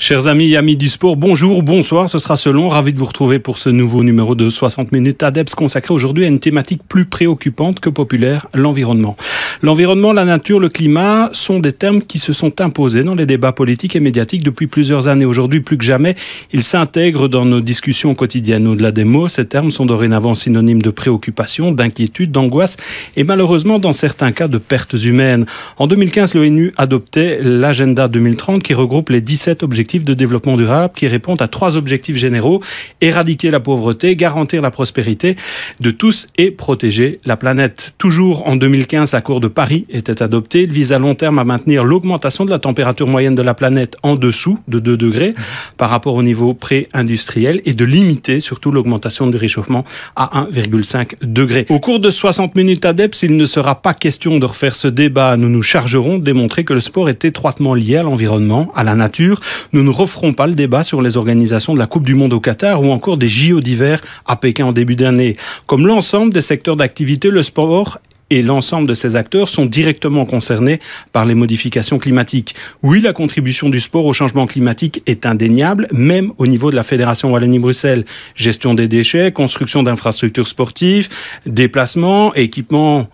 Chers amis et amis du sport, bonjour, bonsoir, ce sera selon. Ravi de vous retrouver pour ce nouveau numéro de 60 minutes ADEPS consacré aujourd'hui à une thématique plus préoccupante que populaire, l'environnement. L'environnement, la nature, le climat sont des termes qui se sont imposés dans les débats politiques et médiatiques depuis plusieurs années. Aujourd'hui, plus que jamais, ils s'intègrent dans nos discussions quotidiennes. Au-delà des mots, ces termes sont dorénavant synonymes de préoccupation, d'inquiétude, d'angoisse et malheureusement, dans certains cas, de pertes humaines. En 2015, l'ONU adoptait l'agenda 2030 qui regroupe les 17 objectifs de développement durable qui répondent à 3 objectifs généraux: éradiquer la pauvreté, garantir la prospérité de tous et protéger la planète. Toujours en 2015, l'accord de Paris était adopté. Il vise à long terme à maintenir l'augmentation de la température moyenne de la planète en dessous de 2 degrés par rapport au niveau pré-industriel et de limiter surtout l'augmentation du réchauffement à 1,5 degré. Au cours de 60 minutes ADEPS, il ne sera pas question de refaire ce débat. Nous nous chargerons de démontrer que le sport est étroitement lié à l'environnement, à la nature. Nous ne referons pas le débat sur les organisations de la Coupe du Monde au Qatar ou encore des JO d'hiver à Pékin en début d'année. Comme l'ensemble des secteurs d'activité, le sport et l'ensemble de ces acteurs sont directement concernés par les modifications climatiques. Oui, la contribution du sport au changement climatique est indéniable, même au niveau de la Fédération Wallonie-Bruxelles. Gestion des déchets, construction d'infrastructures sportives, déplacements, équipements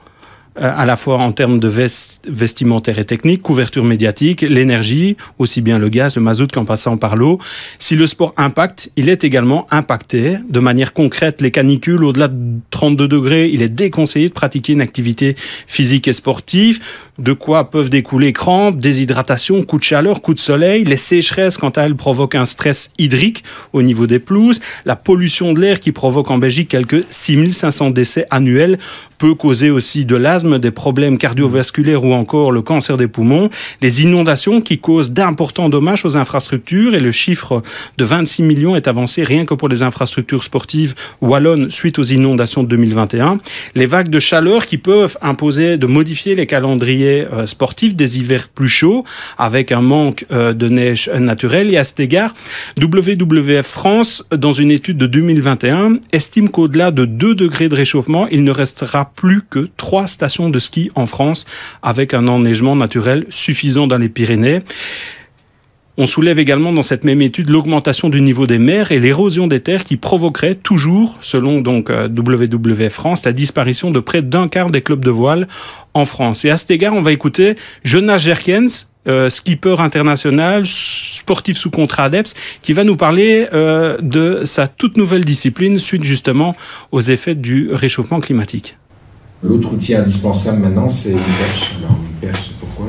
à la fois en termes de vestimentaire et technique, couverture médiatique, l'énergie, aussi bien le gaz, le mazout qu'en passant par l'eau. Si le sport impacte, il est également impacté de manière concrète. Les canicules, au-delà de 32 degrés, il est déconseillé de pratiquer une activité physique et sportive. De quoi peuvent découler crampes, déshydratation, coups de chaleur, coups de soleil. Les sécheresses, quant à elles, provoquent un stress hydrique au niveau des pelouses. La pollution de l'air qui provoque en Belgique quelques 6500 décès annuels peut causer aussi de l'asthme, des problèmes cardiovasculaires ou encore le cancer des poumons. Les inondations qui causent d'importants dommages aux infrastructures et le chiffre de 26 millions est avancé rien que pour les infrastructures sportives wallonnes suite aux inondations de 2021. Les vagues de chaleur qui peuvent imposer de modifier les calendriers sportifs des hivers plus chauds avec un manque de neige naturelle. Et à cet égard, WWF France, dans une étude de 2021, estime qu'au-delà de 2 degrés de réchauffement, il ne restera plus que 3 stations de ski en France avec un enneigement naturel suffisant dans les Pyrénées. On soulève également dans cette même étude l'augmentation du niveau des mers et l'érosion des terres qui provoquerait toujours, selon donc WWF France, la disparition de près d'un quart des clubs de voile en France. Et à cet égard, on va écouter Jonas Jerkens, skipper international, sportif sous contrat ADEPS, qui va nous parler de sa toute nouvelle discipline suite justement aux effets du réchauffement climatique. L'autre outil indispensable maintenant, c'est une perche. Alors une perche, pourquoi ?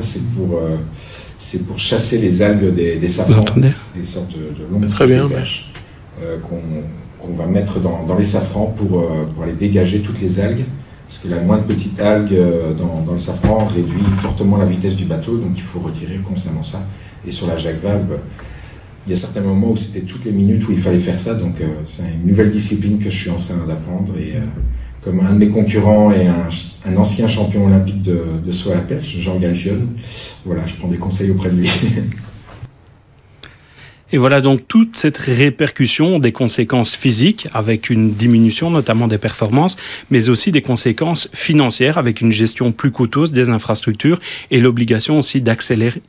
C'est pour chasser les algues des safrans, des sortes de longues perches qu'on va mettre dans les safrans pour aller dégager toutes les algues. Parce que la moindre petite algue dans le safran réduit fortement la vitesse du bateau, donc il faut retirer constamment ça. Et sur la Jacques Vabre, il y a certains moments où c'était toutes les minutes où il fallait faire ça, donc c'est une nouvelle discipline que je suis en train d'apprendre. Et comme un de mes concurrents est un ancien champion olympique de saut à la perche, Jean Galfione, voilà, je prends des conseils auprès de lui. Et voilà donc toute cette répercussion des conséquences physiques avec une diminution notamment des performances, mais aussi des conséquences financières avec une gestion plus coûteuse des infrastructures et l'obligation aussi d'accélérer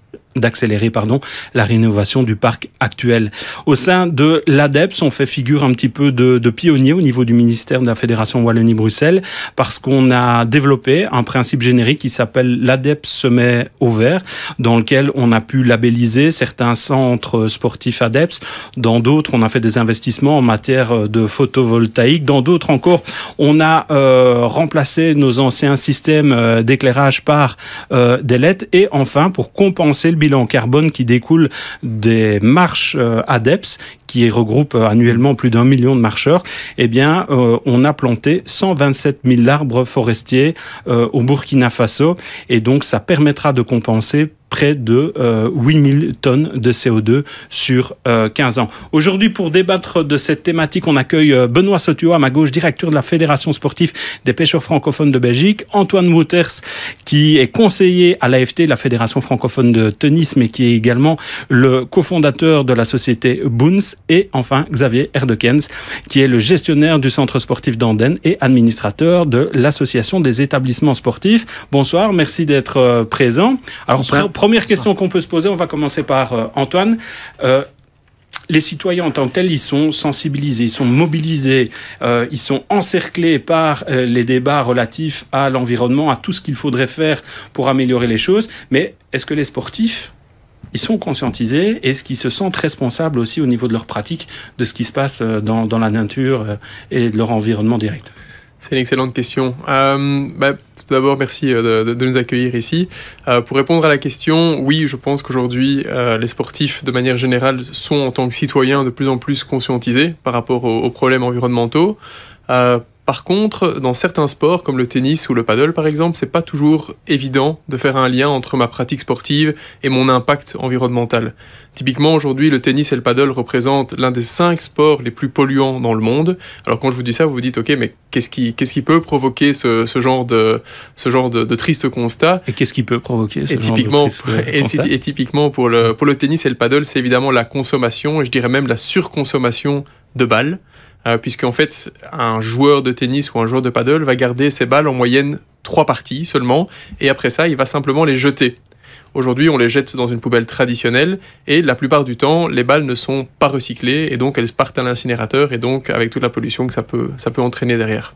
la rénovation du parc actuel. Au sein de l'ADEPS, on fait figure un petit peu de pionnier au niveau du ministère de la Fédération Wallonie-Bruxelles parce qu'on a développé un principe générique qui s'appelle l'ADEPS se met au vert, dans lequel on a pu labelliser certains centres sportifs ADEPS. Dans d'autres, on a fait des investissements en matière de photovoltaïque. Dans d'autres encore, on a remplacé nos anciens systèmes d'éclairage par des LED. Et enfin, pour compenser le bilan carbone qui découle des marches ADEPS, qui regroupe annuellement plus d'1 million de marcheurs, eh bien, on a planté 127 000 arbres forestiers au Burkina Faso. Et donc, ça permettra de compenser près de 8000 tonnes de CO2 sur 15 ans. Aujourd'hui, pour débattre de cette thématique, on accueille Benoît Sotio à ma gauche, directeur de la Fédération sportive des pêcheurs francophones de Belgique, Antoine Wouters, qui est conseiller à l'AFT, la Fédération francophone de tennis, mais qui est également le cofondateur de la société Boons, et enfin Xavier Erdekens, qui est le gestionnaire du centre sportif d'Andenne et administrateur de l'association des établissements sportifs. Bonsoir, merci d'être présent. Alors, première question qu'on peut se poser, on va commencer par Antoine. les citoyens en tant que tels, ils sont sensibilisés, ils sont mobilisés, ils sont encerclés par les débats relatifs à l'environnement, à tout ce qu'il faudrait faire pour améliorer les choses. Mais est-ce que les sportifs, ils sont conscientisés? Est-ce qu'ils se sentent responsables aussi au niveau de leur pratique, de ce qui se passe dans la nature et de leur environnement direct? C'est une excellente question. Tout d'abord, merci de nous accueillir ici. Pour répondre à la question, oui, je pense qu'aujourd'hui, les sportifs, de manière générale, sont en tant que citoyens de plus en plus conscientisés par rapport aux problèmes environnementaux. Par contre, dans certains sports, comme le tennis ou le paddle par exemple, c'est pas toujours évident de faire un lien entre ma pratique sportive et mon impact environnemental. Typiquement, aujourd'hui, le tennis et le paddle représentent l'un des 5 sports les plus polluants dans le monde. Alors quand je vous dis ça, vous vous dites, ok, mais qu'est-ce qui peut provoquer ce genre de triste constat? Et qu'est-ce qui peut provoquer ce genre de triste constat? Et typiquement, pour le tennis et le paddle, c'est évidemment la consommation, et je dirais même la surconsommation de balles. Puisqu'en fait, un joueur de tennis ou un joueur de paddle va garder ses balles en moyenne 3 parties seulement, et après ça, il va simplement les jeter. Aujourd'hui, on les jette dans une poubelle traditionnelle, et la plupart du temps, les balles ne sont pas recyclées, et donc elles partent à l'incinérateur, et donc avec toute la pollution que ça peut entraîner derrière.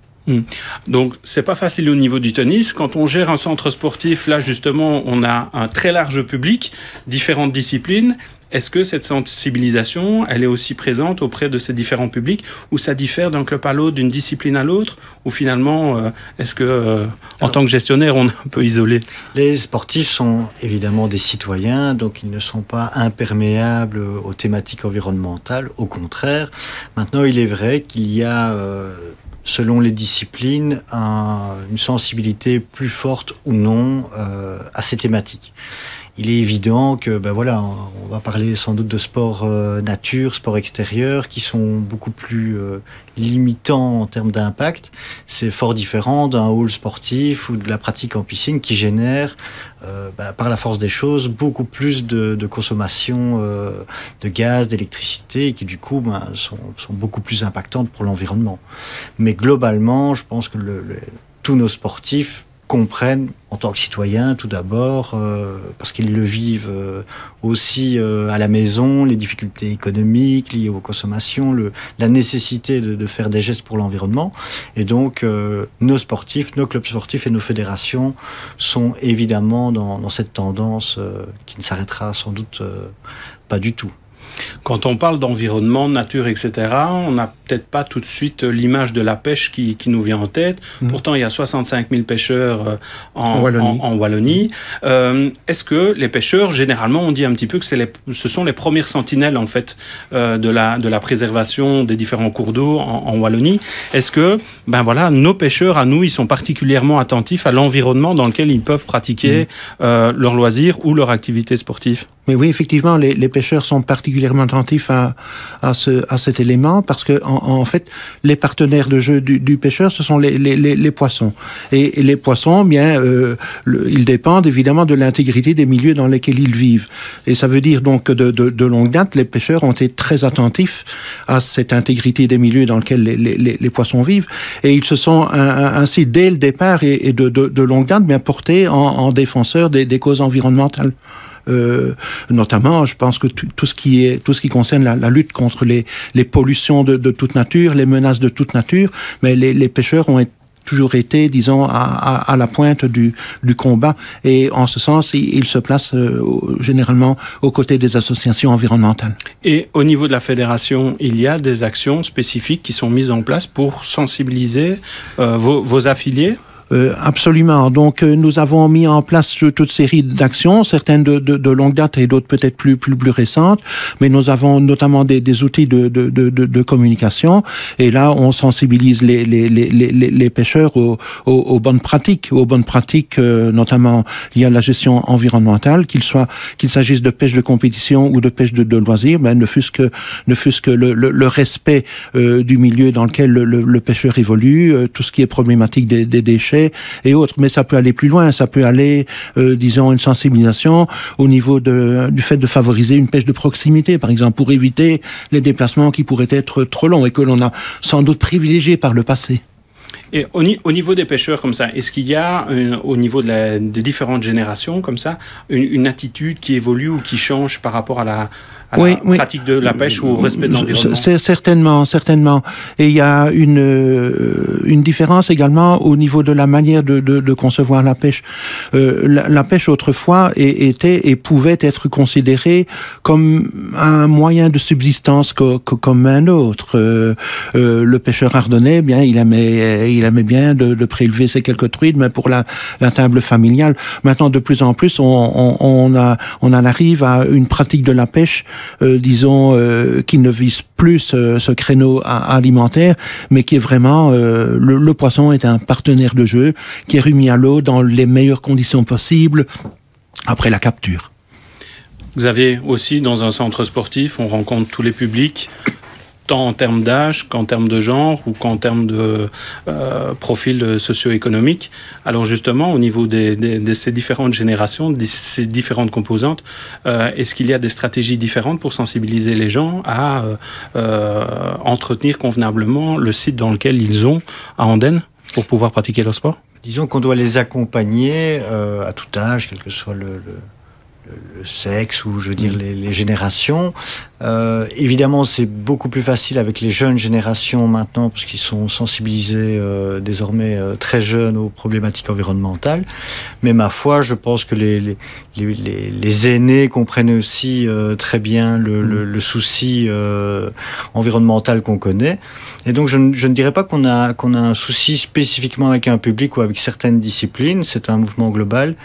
Donc, c'est pas facile au niveau du tennis. Quand on gère un centre sportif, là, justement, on a un très large public, différentes disciplines. Est-ce que cette sensibilisation, elle est aussi présente auprès de ces différents publics, ou ça diffère d'un club à l'autre, d'une discipline à l'autre, ou finalement, est-ce que, en tant que gestionnaire, on est un peu isolé? Les sportifs sont évidemment des citoyens, donc ils ne sont pas imperméables aux thématiques environnementales, au contraire. Maintenant, il est vrai qu'il y a... selon les disciplines, une sensibilité plus forte ou non à ces thématiques. Il est évident que, on va parler sans doute de sport nature, sport extérieur, qui sont beaucoup plus limitants en termes d'impact. C'est fort différent d'un hall sportif ou de la pratique en piscine qui génère, par la force des choses, beaucoup plus de consommation de gaz, d'électricité, et qui du coup sont beaucoup plus impactantes pour l'environnement. Mais globalement, je pense que tous nos sportifs comprennent en tant que citoyens tout d'abord, parce qu'ils le vivent aussi à la maison, les difficultés économiques liées aux consommations, la nécessité de faire des gestes pour l'environnement. Et donc nos sportifs, nos clubs sportifs et nos fédérations sont évidemment dans cette tendance qui ne s'arrêtera sans doute pas du tout. Quand on parle d'environnement, de nature, etc., on n'a peut-être pas tout de suite l'image de la pêche qui nous vient en tête. Pourtant, il y a 65 000 pêcheurs en Wallonie. Est-ce que les pêcheurs, généralement, on dit un petit peu que ce sont les premières sentinelles en fait, de la préservation des différents cours d'eau en Wallonie? Est-ce que nos pêcheurs, à nous, ils sont particulièrement attentifs à l'environnement dans lequel ils peuvent pratiquer leurs loisirs ou leur activité sportive? Mais oui, effectivement, les pêcheurs sont particulièrement attentifs à cet élément parce que en fait, les partenaires de jeu du pêcheur, ce sont les poissons. Et les poissons, ils dépendent évidemment de l'intégrité des milieux dans lesquels ils vivent. Et ça veut dire donc que de longue date, les pêcheurs ont été très attentifs à cette intégrité des milieux dans lesquels les poissons vivent. Et ils se sont ainsi, dès le départ et de longue date, bien portés en défenseurs des causes environnementales. Notamment, je pense que tout ce qui concerne la lutte contre les pollutions de toute nature, les menaces de toute nature, mais les pêcheurs ont toujours été, disons, à la pointe du combat. Et en ce sens, ils se placent généralement aux côtés des associations environnementales. Et au niveau de la fédération, il y a des actions spécifiques qui sont mises en place pour sensibiliser vos affiliés? Absolument. Donc, nous avons mis en place toute série d'actions, certaines de longue date et d'autres peut-être plus récentes. Mais nous avons notamment des outils de communication. Et là, on sensibilise les pêcheurs aux bonnes pratiques, notamment liées à la gestion environnementale, qu'il s'agisse de pêche de compétition ou de pêche de loisirs. Ne fût-ce que le respect du milieu dans lequel le pêcheur évolue, tout ce qui est problématique des déchets et autres. Mais ça peut aller plus loin, ça peut aller, disons, une sensibilisation au niveau du fait de favoriser une pêche de proximité, par exemple, pour éviter les déplacements qui pourraient être trop longs et que l'on a sans doute privilégiés par le passé. Et au niveau des pêcheurs comme ça, est-ce qu'il y a, au niveau des différentes générations comme ça, une attitude qui évolue ou qui change par rapport à à la pratique de la pêche ou au respect de l'environnement? C'est certainement. Et il y a une différence également au niveau de la manière de concevoir la pêche. La pêche autrefois était et pouvait être considérée comme un moyen de subsistance comme un autre. Le pêcheur ardennais, bien, il aimait bien de prélever ses quelques truites, mais pour la table familiale. Maintenant, de plus en plus, on en arrive à une pratique de la pêche, disons, qui ne vise plus ce créneau alimentaire, mais qui est vraiment le poisson est un partenaire de jeu qui est remis à l'eau dans les meilleures conditions possibles après la capture. Xavier, aussi dans un centre sportif, on rencontre tous les publics, tant en termes d'âge qu'en termes de genre ou qu'en termes de profil socio-économique. Alors justement, au niveau de ces différentes générations, de ces différentes composantes, est-ce qu'il y a des stratégies différentes pour sensibiliser les gens à entretenir convenablement le site dans lequel ils ont à Andenne pour pouvoir pratiquer leur sport? Disons qu'on doit les accompagner à tout âge, quel que soit le sexe ou je veux dire les générations. Évidemment, c'est beaucoup plus facile avec les jeunes générations maintenant parce qu'ils sont sensibilisés désormais très jeunes aux problématiques environnementales. Mais ma foi, je pense que les aînés comprennent aussi très bien le souci environnemental qu'on connaît. Et donc, je ne dirais pas qu'on a un souci spécifiquement avec un public ou avec certaines disciplines. C'est un mouvement global.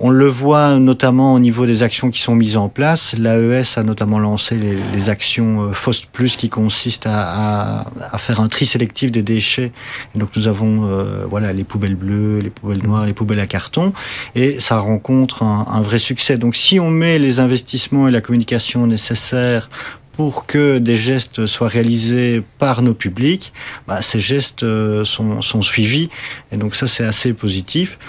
On le voit notamment au niveau des actions qui sont mises en place. L'AES a notamment lancé les actions FOST+, qui consistent à faire un tri sélectif des déchets. Et donc nous avons les poubelles bleues, les poubelles noires, les poubelles à carton. Et ça rencontre un vrai succès. Donc si on met les investissements et la communication nécessaires pour que des gestes soient réalisés par nos publics, ces gestes sont suivis. Et donc ça, c'est assez positif.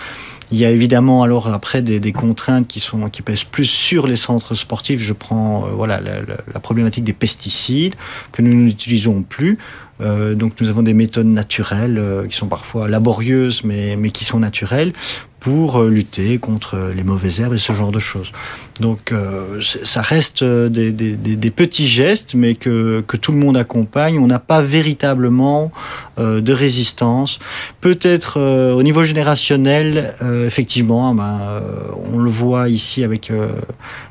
Il y a évidemment alors après des contraintes qui pèsent plus sur les centres sportifs. Je prends la problématique des pesticides que nous n'utilisons plus. Donc nous avons des méthodes naturelles qui sont parfois laborieuses mais qui sont naturelles pour lutter contre les mauvaises herbes et ce genre de choses. Donc ça reste des petits gestes, mais que tout le monde accompagne. On n'a pas véritablement de résistance. Peut-être au niveau générationnel, effectivement, on le voit ici avec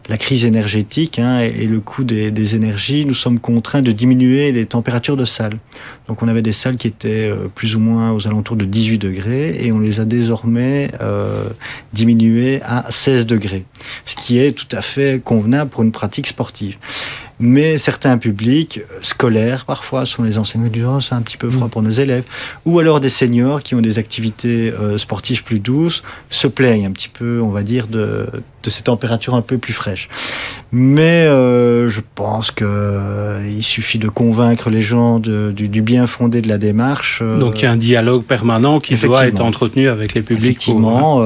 la crise énergétique et le coût des énergies. Nous sommes contraints de diminuer les températures de salle. Donc on avait des salles qui étaient plus ou moins aux alentours de 18 degrés et on les a désormais diminuées à 16 degrés. Ce qui est tout à fait convenable pour une pratique sportive. Mais certains publics scolaires, parfois, sont les enseignants qui disent « c'est un petit peu froid pour nos élèves ». Ou alors des seniors qui ont des activités sportives plus douces se plaignent un petit peu, on va dire, de ces températures un peu plus fraîches. Mais je pense qu'il suffit de convaincre les gens du bien fondé de la démarche. Donc il y a un dialogue permanent qui doit être entretenu avec les publics. Effectivement,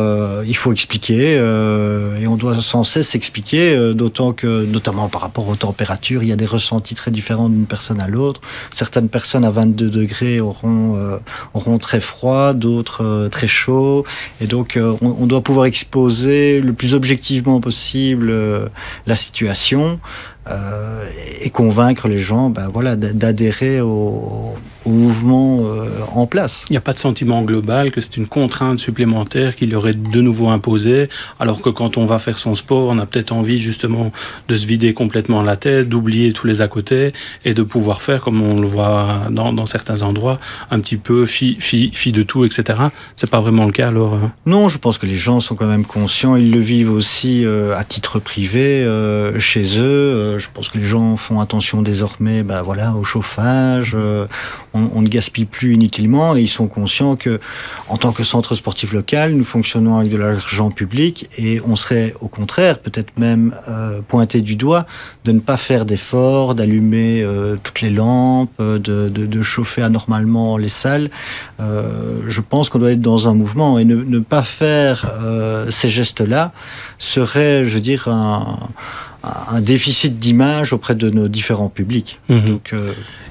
il faut expliquer et on doit sans cesse expliquer, d'autant que, notamment par rapport aux températures, il y a des ressentis très différents d'une personne à l'autre. Certaines personnes à 22 degrés auront très froid, d'autres très chaud. Et donc on doit pouvoir exposer le plus objectivement possible la situation et convaincre les gens d'adhérer au mouvement en place. Il n'y a pas de sentiment global que c'est une contrainte supplémentaire qu'il y aurait de nouveau imposée, alors que quand on va faire son sport, on a peut-être envie justement de se vider complètement la tête, d'oublier tous les à côté et de pouvoir faire, comme on le voit dans certains endroits, un petit peu fi de tout, etc. C'est pas vraiment le cas alors? Non, je pense que les gens sont quand même conscients, ils le vivent aussi à titre privé chez eux. Je pense que les gens font attention désormais au chauffage. On ne gaspille plus inutilement et ils sont conscients que, en tant que centre sportif local, nous fonctionnons avec de l'argent public et on serait au contraire peut-être même pointé du doigt de ne pas faire d'efforts, d'allumer toutes les lampes, de chauffer anormalement les salles. Je pense qu'on doit être dans un mouvement et ne pas faire ces gestes-là serait, je veux dire, un déficit d'image auprès de nos différents publics. Donc,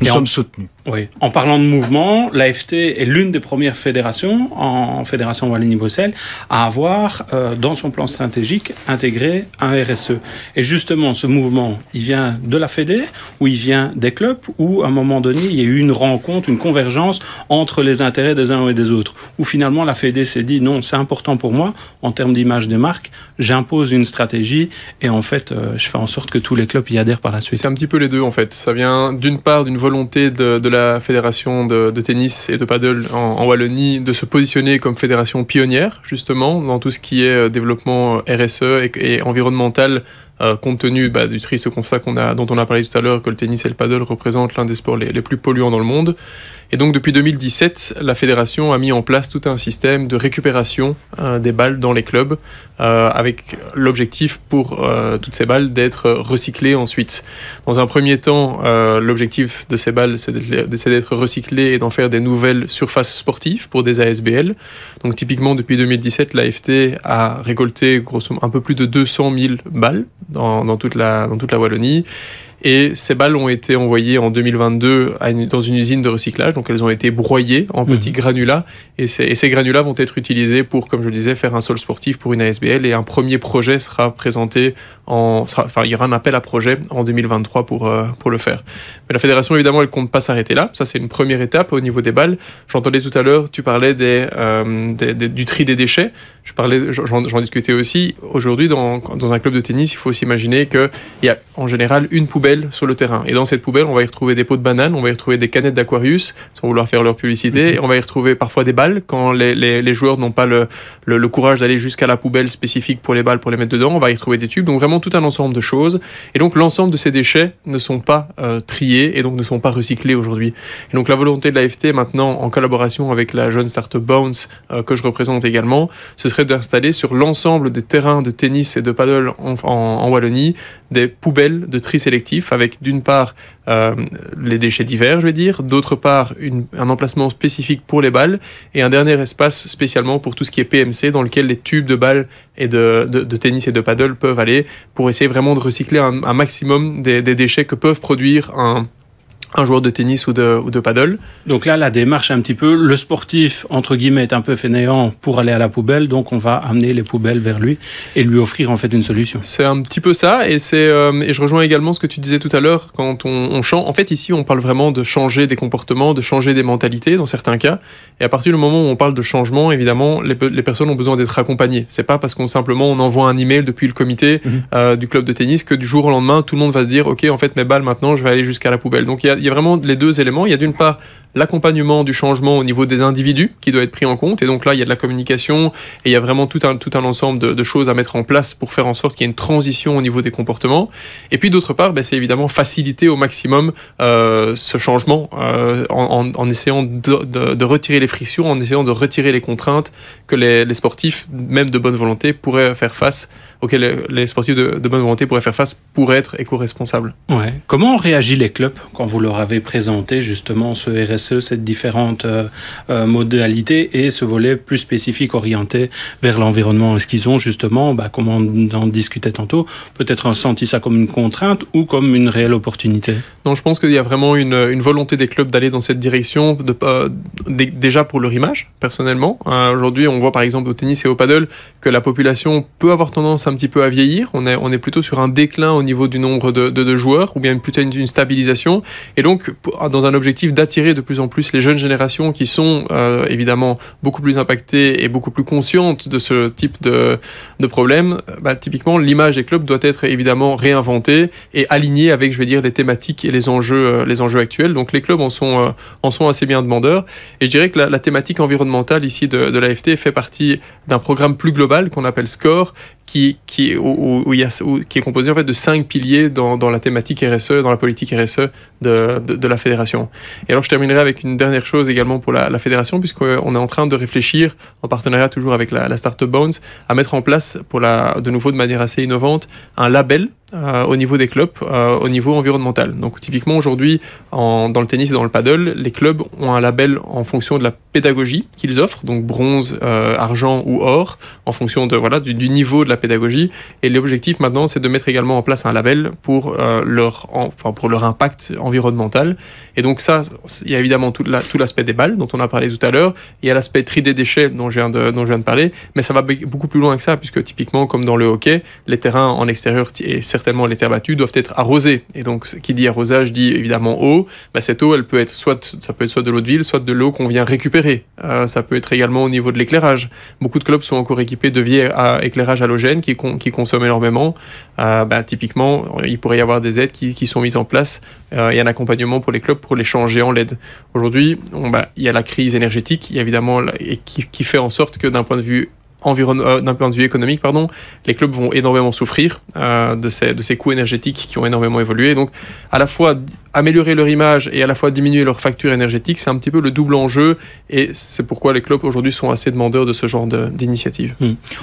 nous sommes soutenus. Oui. En parlant de mouvement, l'AFT est l'une des premières fédérations, en Fédération Wallonie-Bruxelles, à avoir, dans son plan stratégique, intégré un RSE. Et justement, ce mouvement, il vient de la Fédé, ou il vient des clubs, où à un moment donné, il y a eu une rencontre, une convergence entre les intérêts des uns et des autres, où finalement la Fédé s'est dit, non, c'est important pour moi, en termes d'image des marques, j'impose une stratégie, et en fait, je fais en sorte que tous les clubs y adhèrent par la suite. C'est un petit peu les deux, en fait. Ça vient d'une part d'une volonté de la fédération de tennis et de paddle en Wallonie de se positionner comme fédération pionnière, justement, dans tout ce qui est développement RSE et environnemental, compte tenu du triste constat dont on a parlé tout à l'heure, que le tennis et le paddle représentent l'un des sports les plus polluants dans le monde. Et donc depuis 2017, la fédération a mis en place tout un système de récupération des balles dans les clubs, avec l'objectif pour toutes ces balles d'être recyclées ensuite. Dans un premier temps, l'objectif de ces balles, c'est d'être recyclées et d'en faire des nouvelles surfaces sportives pour des ASBL. Donc typiquement, depuis 2017, l'AFT a récolté un peu plus de 200 000 balles dans toute la Wallonie. Et ces balles ont été envoyées en 2022 dans une usine de recyclage, donc elles ont été broyées en petits granulats, et ces granulats vont être utilisés pour, comme je le disais, faire un sol sportif pour une ASBL, et un premier projet sera présenté, il y aura un appel à projet en 2023 pour le faire. Mais la fédération, évidemment, elle ne compte pas s'arrêter là, ça c'est une première étape au niveau des balles. J'entendais tout à l'heure, tu parlais du tri des déchets, j'en discutais aussi. Aujourd'hui, dans un club de tennis, il faut aussi imaginer qu'il y a en général une poubelle sur le terrain. Et dans cette poubelle, on va y retrouver des pots de bananes, on va y retrouver des canettes d'Aquarius, sans vouloir faire leur publicité, on va y retrouver parfois des balles, quand les joueurs n'ont pas le courage d'aller jusqu'à la poubelle spécifique pour les balles, pour les mettre dedans, on va y retrouver des tubes, donc vraiment tout un ensemble de choses. Et donc l'ensemble de ces déchets ne sont pas triés, et donc ne sont pas recyclés aujourd'hui. Et donc la volonté de l'AFT maintenant, en collaboration avec la jeune start-up Bounce, que je représente également, ce serait d'installer sur l'ensemble des terrains de tennis et de paddle en Wallonie, des poubelles de tri sélectif avec d'une part les déchets divers, je vais dire, d'autre part un emplacement spécifique pour les balles et un dernier espace spécialement pour tout ce qui est PMC dans lequel les tubes de balles et de tennis et de paddle peuvent aller pour essayer vraiment de recycler un maximum des déchets que peuvent produire un joueur de tennis ou de paddle. Donc là, la démarche est un petit peu, le sportif, entre guillemets, est un peu fainéant pour aller à la poubelle, donc on va amener les poubelles vers lui et lui offrir en fait une solution. C'est un petit peu ça, et je rejoins également ce que tu disais tout à l'heure, quand on change. En fait, ici, on parle vraiment de changer des comportements, de changer des mentalités, dans certains cas, et à partir du moment où on parle de changement, évidemment, les personnes ont besoin d'être accompagnées. C'est pas parce qu'on envoie un email depuis le comité du club de tennis que du jour au lendemain, tout le monde va se dire, ok, en fait, mes balles, maintenant, je vais aller jusqu'à la poubelle. Donc, il y a vraiment les deux éléments. Il y a d'une part l'accompagnement du changement au niveau des individus qui doit être pris en compte. Et donc là, il y a de la communication et il y a vraiment tout un ensemble de choses à mettre en place pour faire en sorte qu'il y ait une transition au niveau des comportements. Et puis d'autre part, c'est évidemment faciliter au maximum ce changement en essayant de retirer les frictions, en essayant de retirer les contraintes que les sportifs, même de bonne volonté, pourraient faire face, auxquels les sportifs de bonne volonté pourraient faire face pour être éco-responsables. Ouais. Comment ont réagi les clubs quand vous leur avez présenté justement ce RSE, cette différentes modalités et ce volet plus spécifique orienté vers l'environnement? Est-ce qu'ils ont justement, comme on en discutait tantôt, peut-être senti ça comme une contrainte ou comme une réelle opportunité? Non, je pense qu'il y a vraiment une volonté des clubs d'aller dans cette direction, déjà pour leur image, personnellement. Aujourd'hui, on voit par exemple au tennis et au paddle que la population peut avoir tendance un petit peu à vieillir. On est plutôt sur un déclin au niveau du nombre de joueurs, ou bien plutôt une stabilisation. Et donc, dans un objectif d'attirer de plus en plus les jeunes générations qui sont évidemment beaucoup plus impactées et beaucoup plus conscientes de ce type de problème, typiquement, l'image des clubs doit être évidemment réinventée et alignée avec, je vais dire, les thématiques et les enjeux actuels. Donc, les clubs en sont assez bien demandeurs. Et je dirais que la thématique environnementale ici de l'AFT fait partie d'un programme plus global qu'on appelle SCORE, qui est composé en fait de 5 piliers dans la thématique RSE, dans la politique RSE de la fédération. Et alors je terminerai avec une dernière chose également pour la fédération, puisqu'on est en train de réfléchir, en partenariat toujours avec la Startup Bounce, à mettre en place de nouveau de manière assez innovante, un label au niveau des clubs, au niveau environnemental. Donc typiquement aujourd'hui, dans le tennis et dans le paddle, les clubs ont un label en fonction de la pédagogie qu'ils offrent, donc bronze, argent ou or, en fonction de, du niveau de la pédagogie. Et l'objectif maintenant, c'est de mettre également en place un label pour leur impact environnemental. Et donc ça, il y a évidemment tout l'aspect des balles dont on a parlé tout à l'heure. Il y a l'aspect tri des déchets dont je viens de parler, mais ça va beaucoup plus loin que ça, puisque typiquement, comme dans le hockey, les terrains en extérieur et certainement les terres battues doivent être arrosés. Et donc, qui dit arrosage dit évidemment eau. Cette eau, elle peut être ça peut être soit de l'eau de ville, soit de l'eau qu'on vient récupérer. Ça peut être également au niveau de l'éclairage. Beaucoup de clubs sont encore équipés de vieilles éclairage halogène qui consomment énormément. Typiquement, il pourrait y avoir des aides qui sont mises en place et un accompagnement pour les clubs pour les changer en LED. Aujourd'hui, il y a la crise énergétique, évidemment, et qui fait en sorte que d'un point de vue économique, les clubs vont énormément souffrir de ces coûts énergétiques qui ont énormément évolué. Donc, à la fois améliorer leur image et à la fois diminuer leur facture énergétique, c'est un petit peu le double enjeu, et c'est pourquoi les clubs aujourd'hui sont assez demandeurs de ce genre d'initiative.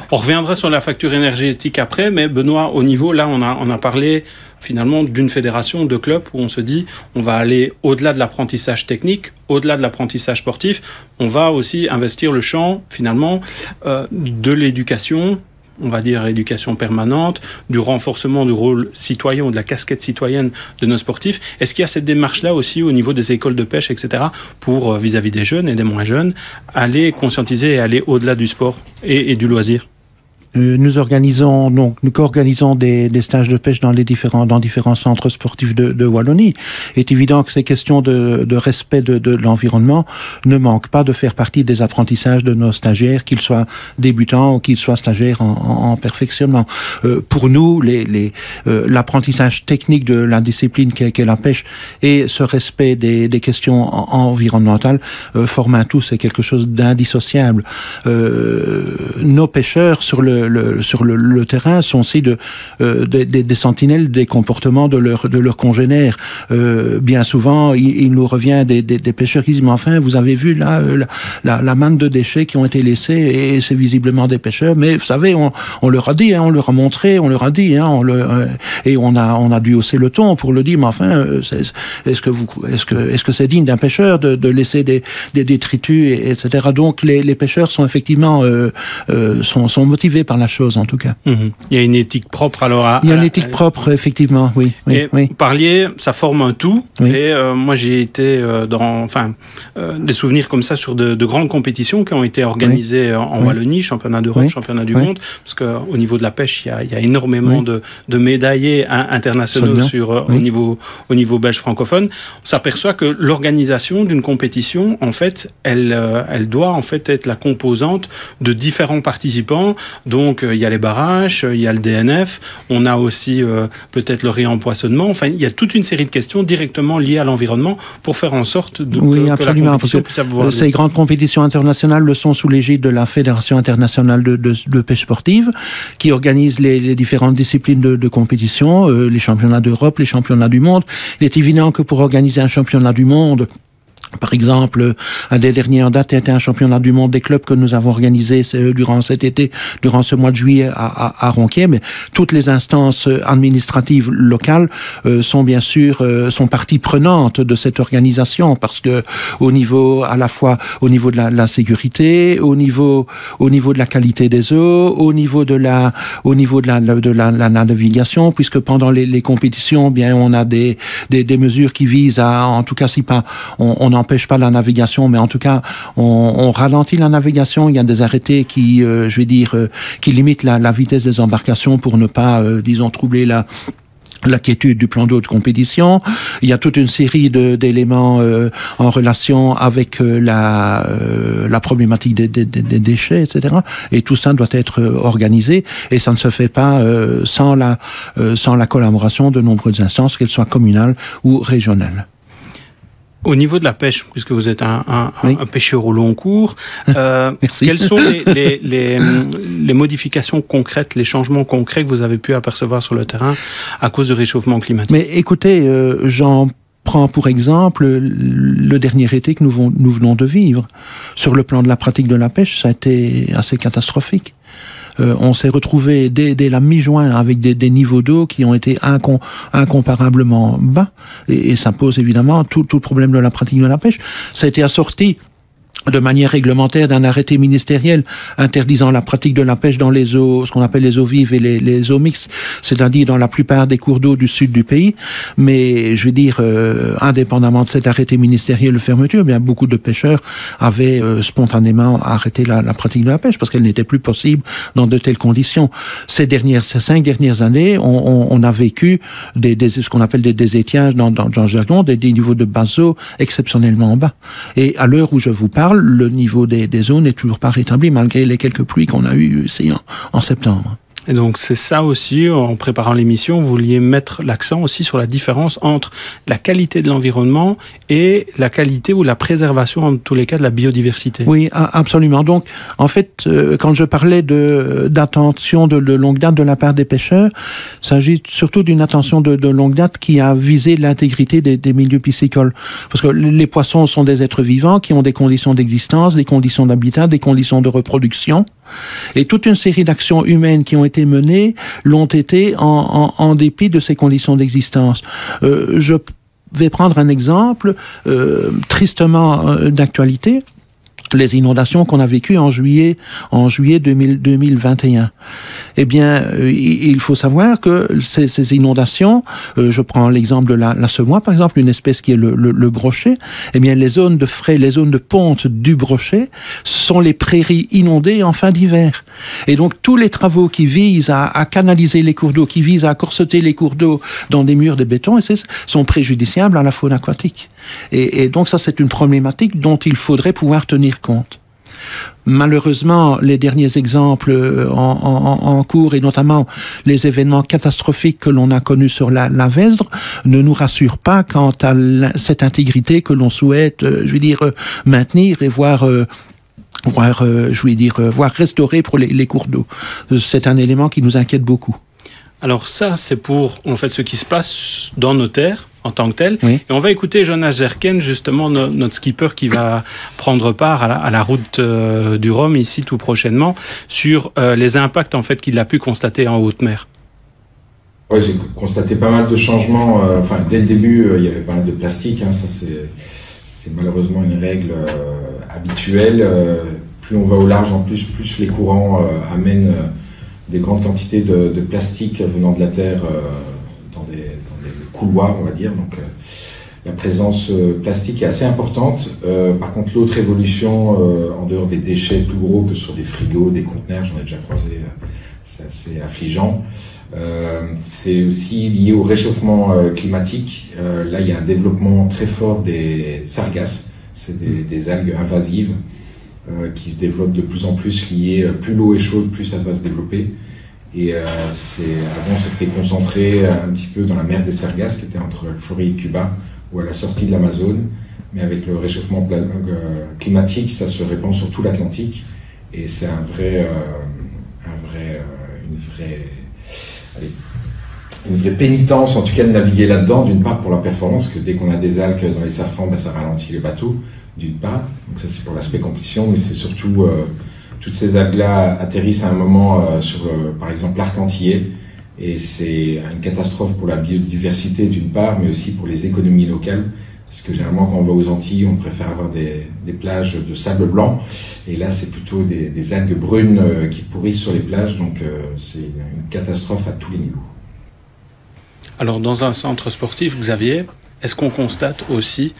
On reviendra sur la facture énergétique après, mais Benoît, au niveau, là, on a parlé finalement d'une fédération de clubs où on se dit on va aller au-delà de l'apprentissage technique, au-delà de l'apprentissage sportif, on va aussi investir le champ finalement de l'éducation, on va dire éducation permanente, du renforcement du rôle citoyen ou de la casquette citoyenne de nos sportifs. Est-ce qu'il y a cette démarche-là aussi au niveau des écoles de pêche, etc., pour vis-à-vis des jeunes et des moins jeunes, aller conscientiser et aller au-delà du sport et du loisir? Nous co-organisons des stages de pêche dans différents centres sportifs de Wallonie. Il est évident que ces questions de respect de l'environnement ne manquent pas de faire partie des apprentissages de nos stagiaires, qu'ils soient débutants ou qu'ils soient stagiaires en perfectionnement. Pour nous, l'apprentissage technique de la discipline qu'est la pêche et ce respect des questions environnementales forment un tout, c'est quelque chose d'indissociable. Nos pêcheurs sur le terrain sont aussi des sentinelles des comportements de leurs congénères. Bien souvent, il nous revient des pêcheurs qui disent « Mais enfin, vous avez vu là la manne de déchets qui ont été laissés et c'est visiblement des pêcheurs. Mais vous savez, on leur a dit, on leur a montré, on leur a dit, et on a dû hausser le ton pour le dire. Mais enfin, est-ce que c'est digne d'un pêcheur de laisser des détritus, etc. » Donc les pêcheurs sont effectivement sont motivés par la chose, en tout cas. Il y a une éthique propre, alors. Il y a une éthique propre, effectivement, oui. Vous parliez, ça forme un tout. Oui. Et moi, j'ai été dans des souvenirs comme ça sur de grandes compétitions qui ont été organisées en Wallonie, championnat d'Europe, championnat du monde, parce qu'au niveau de la pêche, il y a énormément de médaillés internationaux au niveau belge francophone. On s'aperçoit que l'organisation d'une compétition, en fait, elle doit en fait être la composante de différents participants. Donc, il y a les barrages, il y a le DNF, on a aussi peut-être le réempoisonnement. Enfin, il y a toute une série de questions directement liées à l'environnement pour faire en sorte que absolument, la compétition puisse avoir ces grandes compétitions internationales le sont sous l'égide de la Fédération internationale de pêche sportive, qui organise les différentes disciplines de compétition, les championnats d'Europe, les championnats du monde. Il est évident que pour organiser un championnat du monde, par exemple, un des derniers en date était un championnat du monde des clubs que nous avons organisé durant cet été, durant ce mois de juillet à Ronquier. Mais toutes les instances administratives locales sont bien sûr sont partie prenante de cette organisation, parce que à la fois au niveau de la sécurité, au niveau de la qualité des eaux, au niveau de la navigation, puisque pendant les compétitions, bien on a des mesures qui visent à, en tout cas si pas on n'empêche pas la navigation, mais en tout cas, on ralentit la navigation. Il y a des arrêtés qui limitent la vitesse des embarcations pour ne pas, troubler la quiétude du plan d'eau de compétition. Il y a toute une série d'éléments en relation avec la problématique des déchets, etc. Et tout ça doit être organisé, et ça ne se fait pas sans la collaboration de nombreuses instances, qu'elles soient communales ou régionales. Au niveau de la pêche, puisque vous êtes un pêcheur au long cours, quelles sont les modifications concrètes, les changements concrets que vous avez pu apercevoir sur le terrain à cause du réchauffement climatique? Mais écoutez, j'en prends pour exemple le dernier été que nous venons de vivre. Sur le plan de la pratique de la pêche, ça a été assez catastrophique. on s'est retrouvé dès la mi-juin avec des niveaux d'eau qui ont été incomparablement bas, et ça pose évidemment tout le problème de la pratique de la pêche. Ça a été assorti de manière réglementaire d'un arrêté ministériel interdisant la pratique de la pêche dans les eaux, ce qu'on appelle les eaux vives et les eaux mixtes, c'est-à-dire dans la plupart des cours d'eau du sud du pays. Mais je veux dire, indépendamment de cet arrêté ministériel de fermeture, bien beaucoup de pêcheurs avaient spontanément arrêté la pratique de la pêche parce qu'elle n'était plus possible dans de telles conditions. Ces 5 dernières années, on a vécu ce qu'on appelle des étiages dans le jargon, des niveaux de base eau exceptionnellement bas. Et à l'heure où je vous parle, le niveau des eaux n'est toujours pas rétabli malgré les quelques pluies qu'on a eues ici en septembre. Et donc c'est ça aussi, en préparant l'émission, vous vouliez mettre l'accent aussi sur la différence entre la qualité de l'environnement et la qualité ou la préservation, en tous les cas, de la biodiversité. Oui, absolument. Donc, en fait, quand je parlais d'attention de longue date de la part des pêcheurs, il s'agit surtout d'une attention de longue date qui a visé l'intégrité des milieux piscicoles. Parce que les poissons sont des êtres vivants qui ont des conditions d'existence, des conditions d'habitat, des conditions de reproduction. Et toute une série d'actions humaines qui ont été menées l'ont été en dépit de ces conditions d'existence. Je vais prendre un exemple tristement d'actualité. Les inondations qu'on a vécues en juillet 2021. Eh bien, il faut savoir que ces inondations, je prends l'exemple de la semoie, par exemple, une espèce qui est le brochet, eh bien, les zones de frais, les zones de ponte du brochet sont les prairies inondées en fin d'hiver. Et donc, tous les travaux qui visent à canaliser les cours d'eau, qui visent à corseter les cours d'eau dans des murs de béton, sont préjudiciables à la faune aquatique. Et donc, ça, c'est une problématique dont il faudrait pouvoir tenir compte. Malheureusement, les derniers exemples en cours, et notamment les événements catastrophiques que l'on a connus sur la Vesdre, ne nous rassurent pas quant à cette intégrité que l'on souhaite, maintenir et voir restaurer pour les cours d'eau. C'est un élément qui nous inquiète beaucoup. Alors ça, c'est pour en fait ce qui se passe dans nos terres en tant que tel. Oui. Et on va écouter Jonas Jerken, justement notre skipper qui va prendre part à la route du Rhum ici tout prochainement, sur les impacts en fait qu'il a pu constater en haute mer. Ouais, j'ai constaté pas mal de changements. Dès le début, il y avait pas mal de plastique. Ça c'est malheureusement une règle habituelle. Plus on va au large, en plus les courants amènent des grandes quantités de plastique venant de la terre dans des couloirs, on va dire. Donc la présence plastique est assez importante. Par contre, l'autre évolution, en dehors des déchets plus gros que sur des frigos, des conteneurs, j'en ai déjà croisé, c'est assez affligeant. C'est aussi lié au réchauffement climatique. Là, il y a un développement très fort des sargasses. C'est des algues invasives qui se développent de plus en plus, liées, plus l'eau est chaude, plus ça va se développer. Et avant, c'était concentré un petit peu dans la mer des Sargasses, qui était entre la Floride et Cuba, ou à la sortie de l'Amazone. Mais avec le réchauffement climatique, ça se répand sur tout l'Atlantique. Et c'est une vraie pénitence, en tout cas, de naviguer là-dedans, d'une part pour la performance, que dès qu'on a des algues dans les safrans, ça ralentit les bateaux, d'une part. Donc ça, c'est pour l'aspect compétition, mais c'est surtout... toutes ces algues-là atterrissent à un moment sur, par exemple, l'arc antillais, et c'est une catastrophe pour la biodiversité d'une part, mais aussi pour les économies locales, parce que généralement quand on va aux Antilles, on préfère avoir des plages de sable blanc, et là c'est plutôt des algues brunes qui pourrissent sur les plages, donc c'est une catastrophe à tous les niveaux. Alors dans un centre sportif, Xavier, est-ce qu'on constate aussi,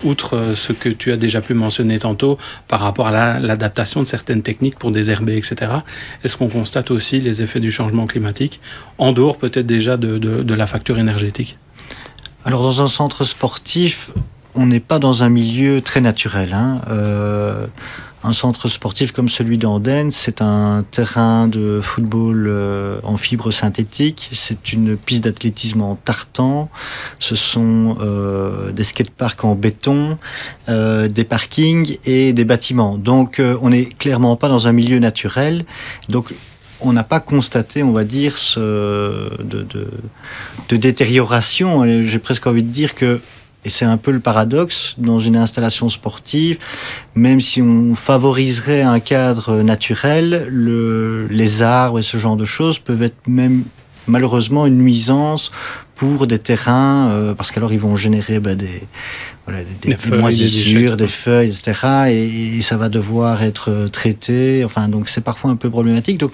outre ce que tu as déjà pu mentionner tantôt, par rapport à l'adaptation de certaines techniques pour désherber, etc., est-ce qu'on constate aussi les effets du changement climatique, en dehors peut-être déjà de la facture énergétique ? Alors dans un centre sportif, on n'est pas dans un milieu très naturel. Un centre sportif comme celui d'Andenne, c'est un terrain de football en fibre synthétique, c'est une piste d'athlétisme en tartan, ce sont des skateparks en béton, des parkings et des bâtiments. Donc on n'est clairement pas dans un milieu naturel. Donc on n'a pas constaté, on va dire, de détérioration. J'ai presque envie de dire que Et c'est un peu le paradoxe dans une installation sportive, même si on favoriserait un cadre naturel, les arbres et ce genre de choses peuvent être même malheureusement une nuisance pour des terrains, parce qu'alors ils vont générer des moisissures, des feuilles, etc. Et ça va devoir être traité. Enfin, donc c'est parfois un peu problématique. Donc,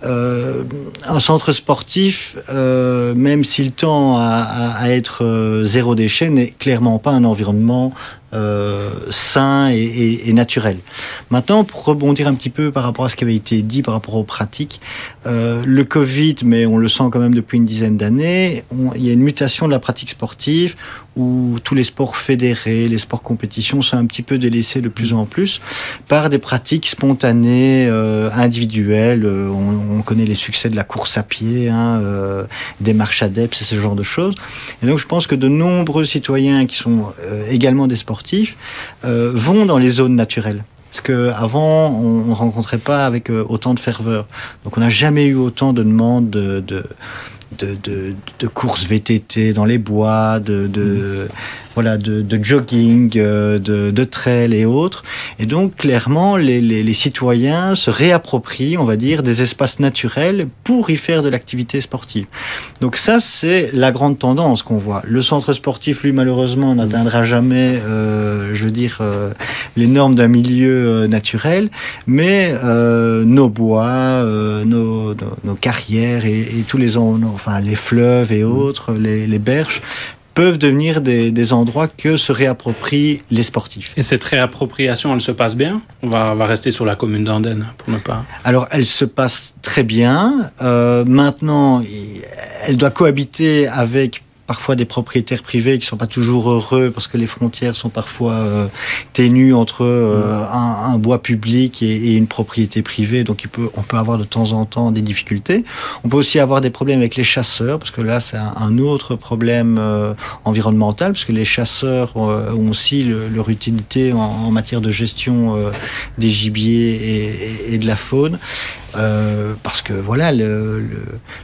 un centre sportif, même s'il tend à être zéro déchet, n'est clairement pas un environnement sain et naturel. Maintenant, pour rebondir un petit peu par rapport à ce qui avait été dit par rapport aux pratiques, le Covid, mais on le sent quand même depuis une dizaine d'années, il y a une mutation de la pratique sportive où tous les sports fédérés, les sports compétitions sont un petit peu délaissés de plus en plus par des pratiques spontanées, individuelles. On connaît les succès de la course à pied, des marches adeptes, ce genre de choses. Et donc je pense que de nombreux citoyens qui sont également des sportifs vont dans les zones naturelles. Parce qu'avant, on ne rencontrait pas avec autant de ferveur. Donc on n'a jamais eu autant de demandes de courses VTT dans les bois, de jogging, de trail et autres. Et donc, clairement, les citoyens se réapproprient, on va dire, des espaces naturels pour y faire de l'activité sportive. Donc ça, c'est la grande tendance qu'on voit. Le centre sportif, lui, malheureusement, n'atteindra jamais, les normes d'un milieu naturel, mais nos bois, nos carrières et tous les fleuves et autres, les berges, peuvent devenir des endroits que se réapproprient les sportifs. Et cette réappropriation, elle se passe bien ? On va rester sur la commune d'Andenne pour ne pas... Alors, elle se passe très bien. Maintenant, elle doit cohabiter avec parfois des propriétaires privés qui sont pas toujours heureux parce que les frontières sont parfois ténues entre un bois public et une propriété privée, donc on peut avoir de temps en temps des difficultés. On peut aussi avoir des problèmes avec les chasseurs, parce que là c'est un autre problème environnemental, parce que les chasseurs ont aussi leur utilité en matière de gestion des gibiers et de la faune. Parce que voilà, le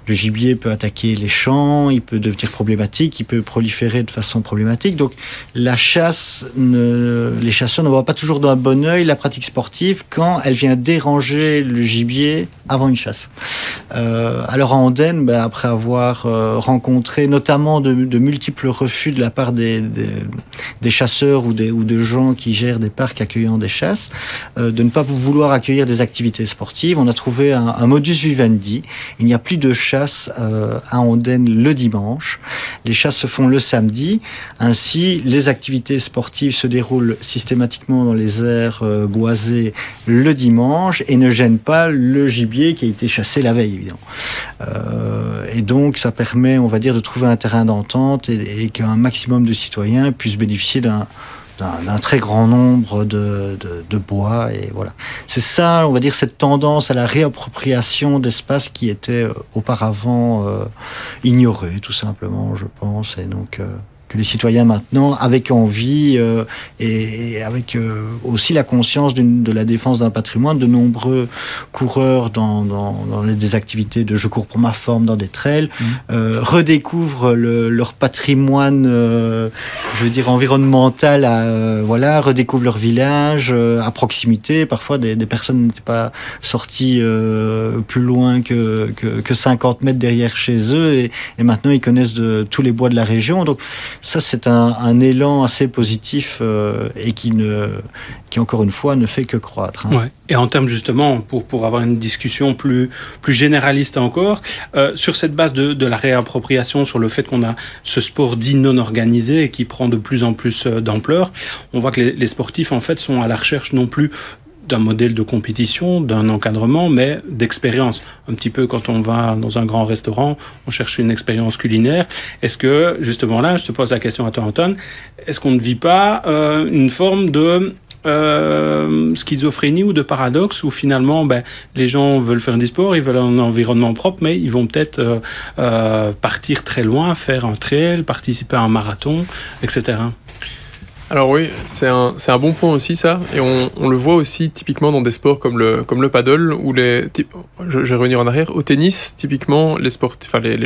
gibier peut attaquer les champs, il peut devenir problématique, il peut proliférer de façon problématique. Donc les chasseurs ne voient pas toujours d'un bon œil la pratique sportive quand elle vient déranger le gibier avant une chasse. Alors en Andenne, après avoir rencontré notamment de multiples refus de la part des chasseurs ou de gens qui gèrent des parcs accueillant des chasses, de ne pas vouloir accueillir des activités sportives, on a trouvé un modus vivendi. Il n'y a plus de chasse à Andenne le dimanche. Les chasses se font le samedi. Ainsi, les activités sportives se déroulent systématiquement dans les aires boisées le dimanche et ne gênent pas le gibier qui a été chassé la veille, évidemment. Et donc, ça permet, on va dire, de trouver un terrain d'entente et qu'un maximum de citoyens puissent bénéficier d'un très grand nombre de bois. Et voilà. C'est ça, on va dire, cette tendance à la réappropriation d'espaces qui étaient auparavant ignorés, tout simplement, je pense. Et donc, que les citoyens maintenant, avec envie et avec aussi la conscience de la défense d'un patrimoine, de nombreux coureurs dans des activités de je cours pour ma forme, dans des trails, redécouvrent leur patrimoine, environnemental, redécouvrent leur village à proximité. Parfois, des personnes n'étaient pas sorties plus loin que 50 mètres derrière chez eux et maintenant ils connaissent tous les bois de la région. Donc, ça, c'est un élan assez positif et qui, encore une fois, ne fait que croître. Ouais. Et en termes, justement, pour avoir une discussion plus généraliste encore, sur cette base de la réappropriation, sur le fait qu'on a ce sport dit non organisé et qui prend de plus en plus d'ampleur, on voit que les sportifs, en fait, sont à la recherche non plus d'un modèle de compétition, d'un encadrement, mais d'expérience. Un petit peu quand on va dans un grand restaurant, on cherche une expérience culinaire. Est-ce que, justement là, je te pose la question à toi, Antoine, est-ce qu'on ne vit pas une forme de schizophrénie ou de paradoxe où finalement les gens veulent faire du sport, ils veulent un environnement propre, mais ils vont peut-être partir très loin, faire un trail, participer à un marathon, etc. Alors oui, c'est un bon point aussi ça, et on le voit aussi typiquement dans des sports comme le paddle, où je vais revenir en arrière, au tennis, typiquement les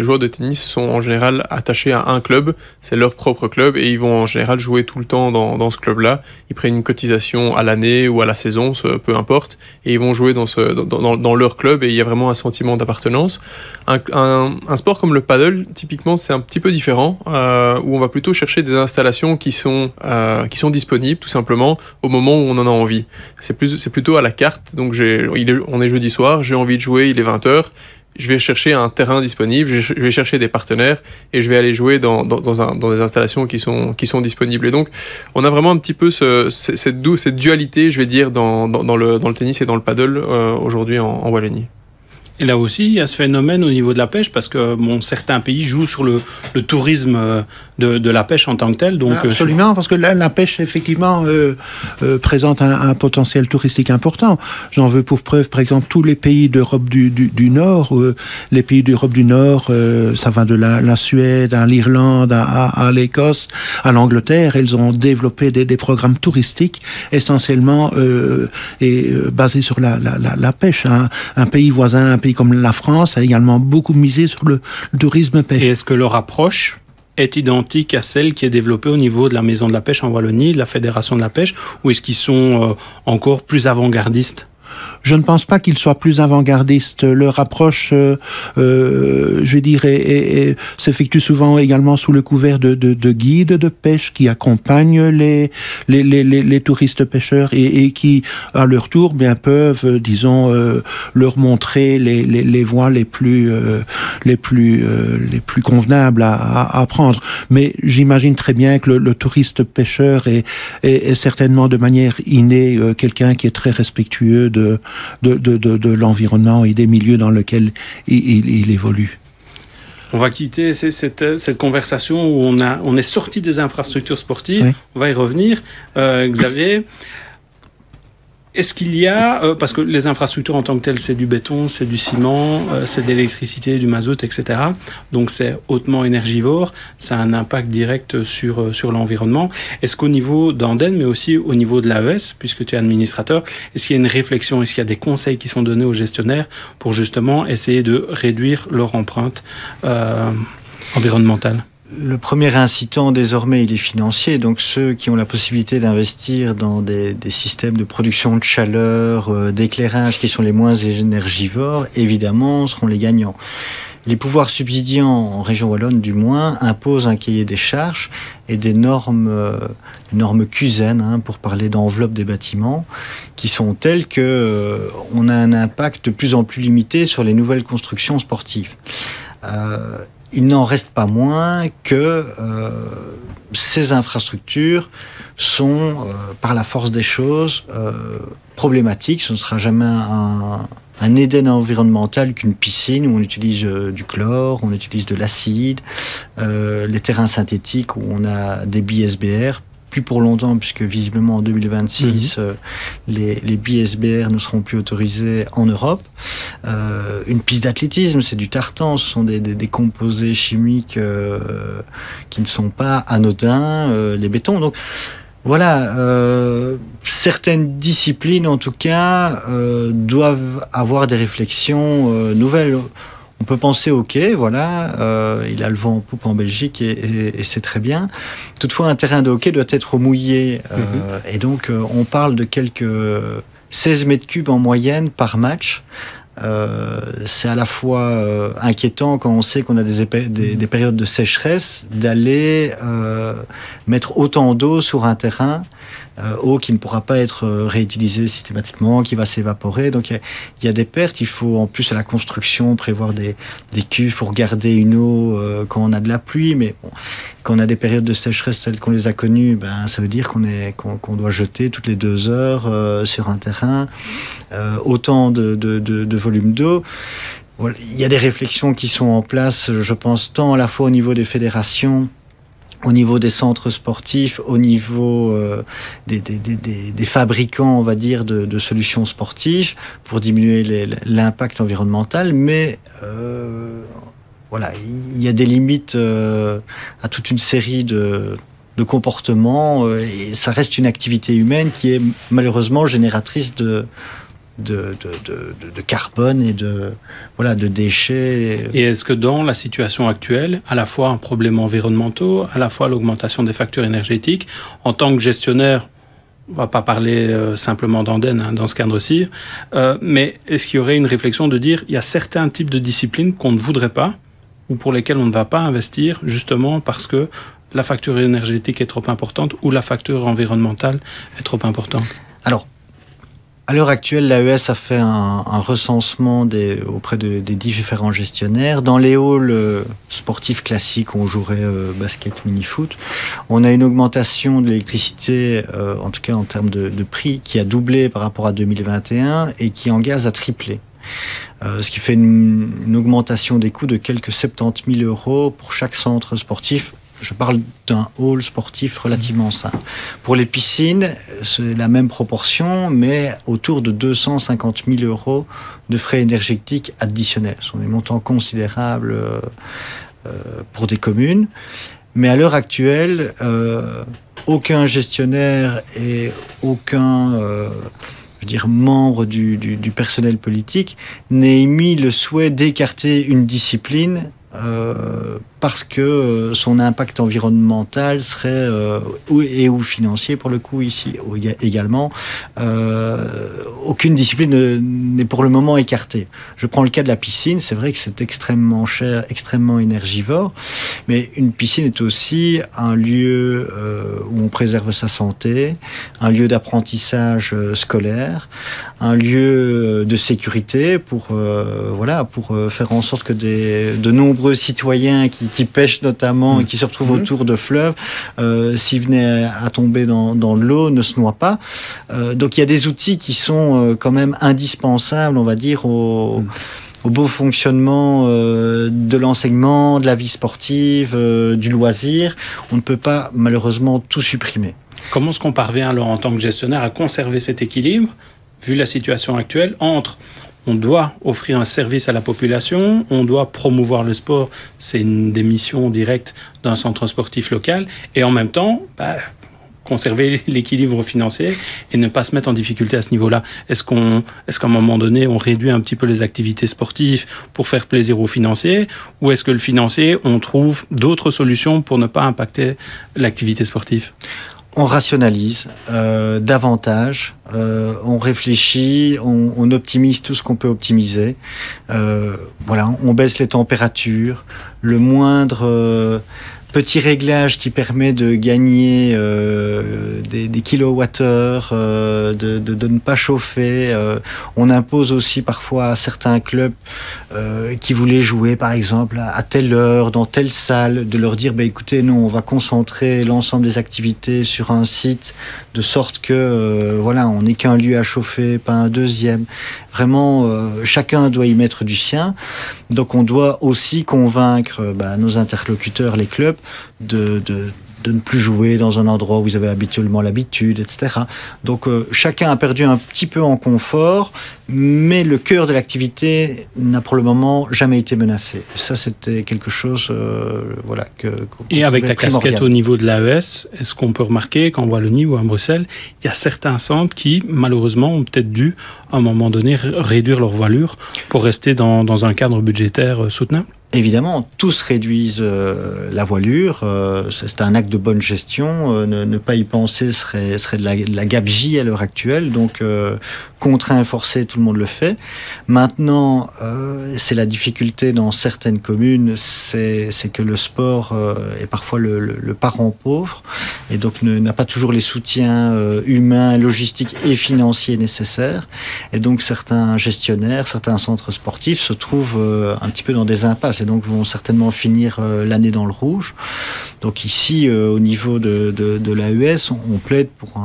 joueurs de tennis sont en général attachés à un club, c'est leur propre club, et ils vont en général jouer tout le temps dans ce club-là. Ils prennent une cotisation à l'année ou à la saison, peu importe, et ils vont jouer dans leur club, et il y a vraiment un sentiment d'appartenance. Un sport comme le paddle, typiquement, c'est un petit peu différent, où on va plutôt chercher des installations qui sont disponibles tout simplement au moment où on en a envie. C'est plutôt à la carte, donc on est jeudi soir, j'ai envie de jouer, il est 20h, je vais chercher un terrain disponible, je vais chercher des partenaires et je vais aller jouer dans des installations qui sont disponibles. Et donc on a vraiment un petit peu cette dualité, je vais dire, dans le tennis et dans le paddle aujourd'hui en Wallonie. Et là aussi, il y a ce phénomène au niveau de la pêche, parce que certains pays jouent sur le tourisme de la pêche en tant que tel. Donc, absolument, parce que la pêche, effectivement, présente un potentiel touristique important. J'en veux pour preuve, par exemple, tous les pays d'Europe du Nord. Les pays d'Europe du Nord, ça va de la Suède à l'Irlande, à l'Écosse, à l'Angleterre. Elles ont développé des programmes touristiques essentiellement basés sur la pêche. Un pays voisin, un pays comme la France a également beaucoup misé sur le tourisme pêche. Et est-ce que leur approche est identique à celle qui est développée au niveau de la Maison de la Pêche en Wallonie, de la Fédération de la Pêche, ou est-ce qu'ils sont encore plus avant-gardistes ? Je ne pense pas qu'ils soient plus avant-gardistes. Leur approche, je dirais, s'effectue souvent également sous le couvert de guides de pêche qui accompagnent les touristes pêcheurs et qui, à leur tour, bien peuvent, disons, leur montrer les voies les plus convenables à prendre. Mais j'imagine très bien que le touriste pêcheur est certainement de manière innée quelqu'un qui est très respectueux de l'environnement et des milieux dans lesquels il évolue. On va quitter cette conversation où on est sorti des infrastructures sportives. Oui. On va y revenir. Xavier, est-ce qu'il y a, parce que les infrastructures en tant que telles, c'est du béton, c'est du ciment, c'est de l'électricité, du mazout, etc. Donc c'est hautement énergivore, ça a un impact direct sur l'environnement. Est-ce qu'au niveau d'Anden, mais aussi au niveau de l'AES, puisque tu es administrateur, est-ce qu'il y a une réflexion, est-ce qu'il y a des conseils qui sont donnés aux gestionnaires pour justement essayer de réduire leur empreinte environnementale ? Le premier incitant désormais, il est financier, donc ceux qui ont la possibilité d'investir dans des systèmes de production de chaleur, d'éclairage qui sont les moins énergivores, évidemment, seront les gagnants. Les pouvoirs subsidiants, en région wallonne du moins, imposent un cahier des charges et des normes CUSEN, pour parler d'enveloppe des bâtiments, qui sont telles qu'on a un impact de plus en plus limité sur les nouvelles constructions sportives. Il n'en reste pas moins que ces infrastructures sont, par la force des choses, problématiques. Ce ne sera jamais un Éden environnemental qu'une piscine où on utilise du chlore, on utilise de l'acide, les terrains synthétiques où on a des BSBR. Plus pour longtemps, puisque visiblement en 2026, les BSBR ne seront plus autorisés en Europe. Une piste d'athlétisme, c'est du tartan, ce sont des composés chimiques qui ne sont pas anodins, les bétons. Donc voilà, certaines disciplines en tout cas doivent avoir des réflexions nouvelles. On peut penser au quai, voilà, il a le vent en poupe en Belgique et c'est très bien. Toutefois, un terrain de hockey doit être mouillé et donc on parle de quelques 16 mètres cubes en moyenne par match. C'est à la fois inquiétant quand on sait qu'on a des périodes de sécheresse d'aller mettre autant d'eau sur un terrain, eau qui ne pourra pas être réutilisée systématiquement, qui va s'évaporer. Donc il y a des pertes. Il faut en plus à la construction prévoir des cuves pour garder une eau quand on a de la pluie. Mais bon, quand on a des périodes de sécheresse telles qu'on les a connues, ça veut dire qu'on doit jeter toutes les 2 heures sur un terrain autant de volume d'eau. Voilà. Il y a des réflexions qui sont en place, je pense, tant à la fois au niveau des fédérations, au niveau des centres sportifs, au niveau des fabricants, on va dire, de solutions sportives pour diminuer l'impact environnemental, mais voilà, il y a des limites à toute une série comportement. Et ça reste une activité humaine qui est malheureusement génératrice de carbone et de déchets. Et est-ce que dans la situation actuelle, à la fois un problème environnemental, à la fois l'augmentation des factures énergétiques, en tant que gestionnaire, on ne va pas parler simplement d'Anden dans ce cadre-ci, mais est-ce qu'il y aurait une réflexion de dire il y a certains types de disciplines qu'on ne voudrait pas ou pour lesquelles on ne va pas investir justement parce que la facture énergétique est trop importante ou la facture environnementale est trop importante? Alors, à l'heure actuelle, l'AES a fait un recensement auprès des différents gestionnaires. Dans les halls sportifs classiques, on jouerait basket, mini-foot. On a une augmentation de l'électricité, en tout cas en termes de prix, qui a doublé par rapport à 2021 et qui en gaz a triplé. Ce qui fait une augmentation des coûts de quelques 70 000 € pour chaque centre sportif. Je parle d'un hall sportif relativement simple. Pour les piscines, c'est la même proportion, mais autour de 250 000 € de frais énergétiques additionnels. Ce sont des montants considérables pour des communes. Mais à l'heure actuelle, aucun gestionnaire et aucun membre du personnel politique n'ait émis le souhait d'écarter une discipline parce que son impact environnemental serait ou financier pour le coup ici également. Aucune discipline n'est pour le moment écartée. Je prends le cas de la piscine, c'est vrai que c'est extrêmement cher, extrêmement énergivore, mais une piscine est aussi un lieu où on préserve sa santé, un lieu d'apprentissage scolaire, un lieu de sécurité pour faire en sorte que de nombreux citoyens qui pêchent notamment et qui se retrouvent autour de fleuves, s'ils venaient à tomber dans l'eau, ne se noient pas. Donc il y a des outils qui sont quand même indispensables, on va dire, au beau fonctionnement de l'enseignement, de la vie sportive, du loisir. On ne peut pas malheureusement tout supprimer. Comment est-ce qu'on parvient alors en tant que gestionnaire à conserver cet équilibre, vu la situation actuelle, entre on doit offrir un service à la population, on doit promouvoir le sport, c'est une des missions directes d'un centre sportif local, et en même temps, conserver l'équilibre financier et ne pas se mettre en difficulté à ce niveau-là. Est-ce qu'à un moment donné, on réduit un petit peu les activités sportives pour faire plaisir aux financiers, ou est-ce que le financier, on trouve d'autres solutions pour ne pas impacter l'activité sportive? On rationalise davantage, on réfléchit, on optimise tout ce qu'on peut optimiser. On baisse les températures, le moindre petit réglage qui permet de gagner des kilowattheures, de ne pas chauffer. On impose aussi parfois à certains clubs qui voulaient jouer, par exemple, à telle heure, dans telle salle, de leur dire écoutez, nous, on va concentrer l'ensemble des activités sur un site, de sorte que on n'est qu'un lieu à chauffer, pas un deuxième. Vraiment, chacun doit y mettre du sien. Donc on doit aussi convaincre nos interlocuteurs, les clubs, de ne plus jouer dans un endroit où vous avez habituellement l'habitude, etc. Donc chacun a perdu un petit peu en confort, mais le cœur de l'activité n'a pour le moment jamais été menacé. Ça, c'était quelque chose Et avec la casquette au niveau de l'AES, est-ce qu'on peut remarquer qu'en Wallonie ou à Bruxelles, il y a certains centres qui, malheureusement, ont peut-être dû, à un moment donné, réduire leur voilure pour rester dans un cadre budgétaire soutenable? Évidemment, tous réduisent la voilure. C'est un acte de bonne gestion. Ne pas y penser serait de la gabegie à l'heure actuelle. Donc, contraint et forcé, tout le monde le fait. Maintenant, c'est la difficulté dans certaines communes, c'est que le sport est parfois le parent pauvre et donc n'a pas toujours les soutiens humains, logistiques et financiers nécessaires. Et donc, certains gestionnaires, certains centres sportifs se trouvent un petit peu dans des impasses et donc vont certainement finir l'année dans le rouge. Donc ici, au niveau de l'AES, on plaide pour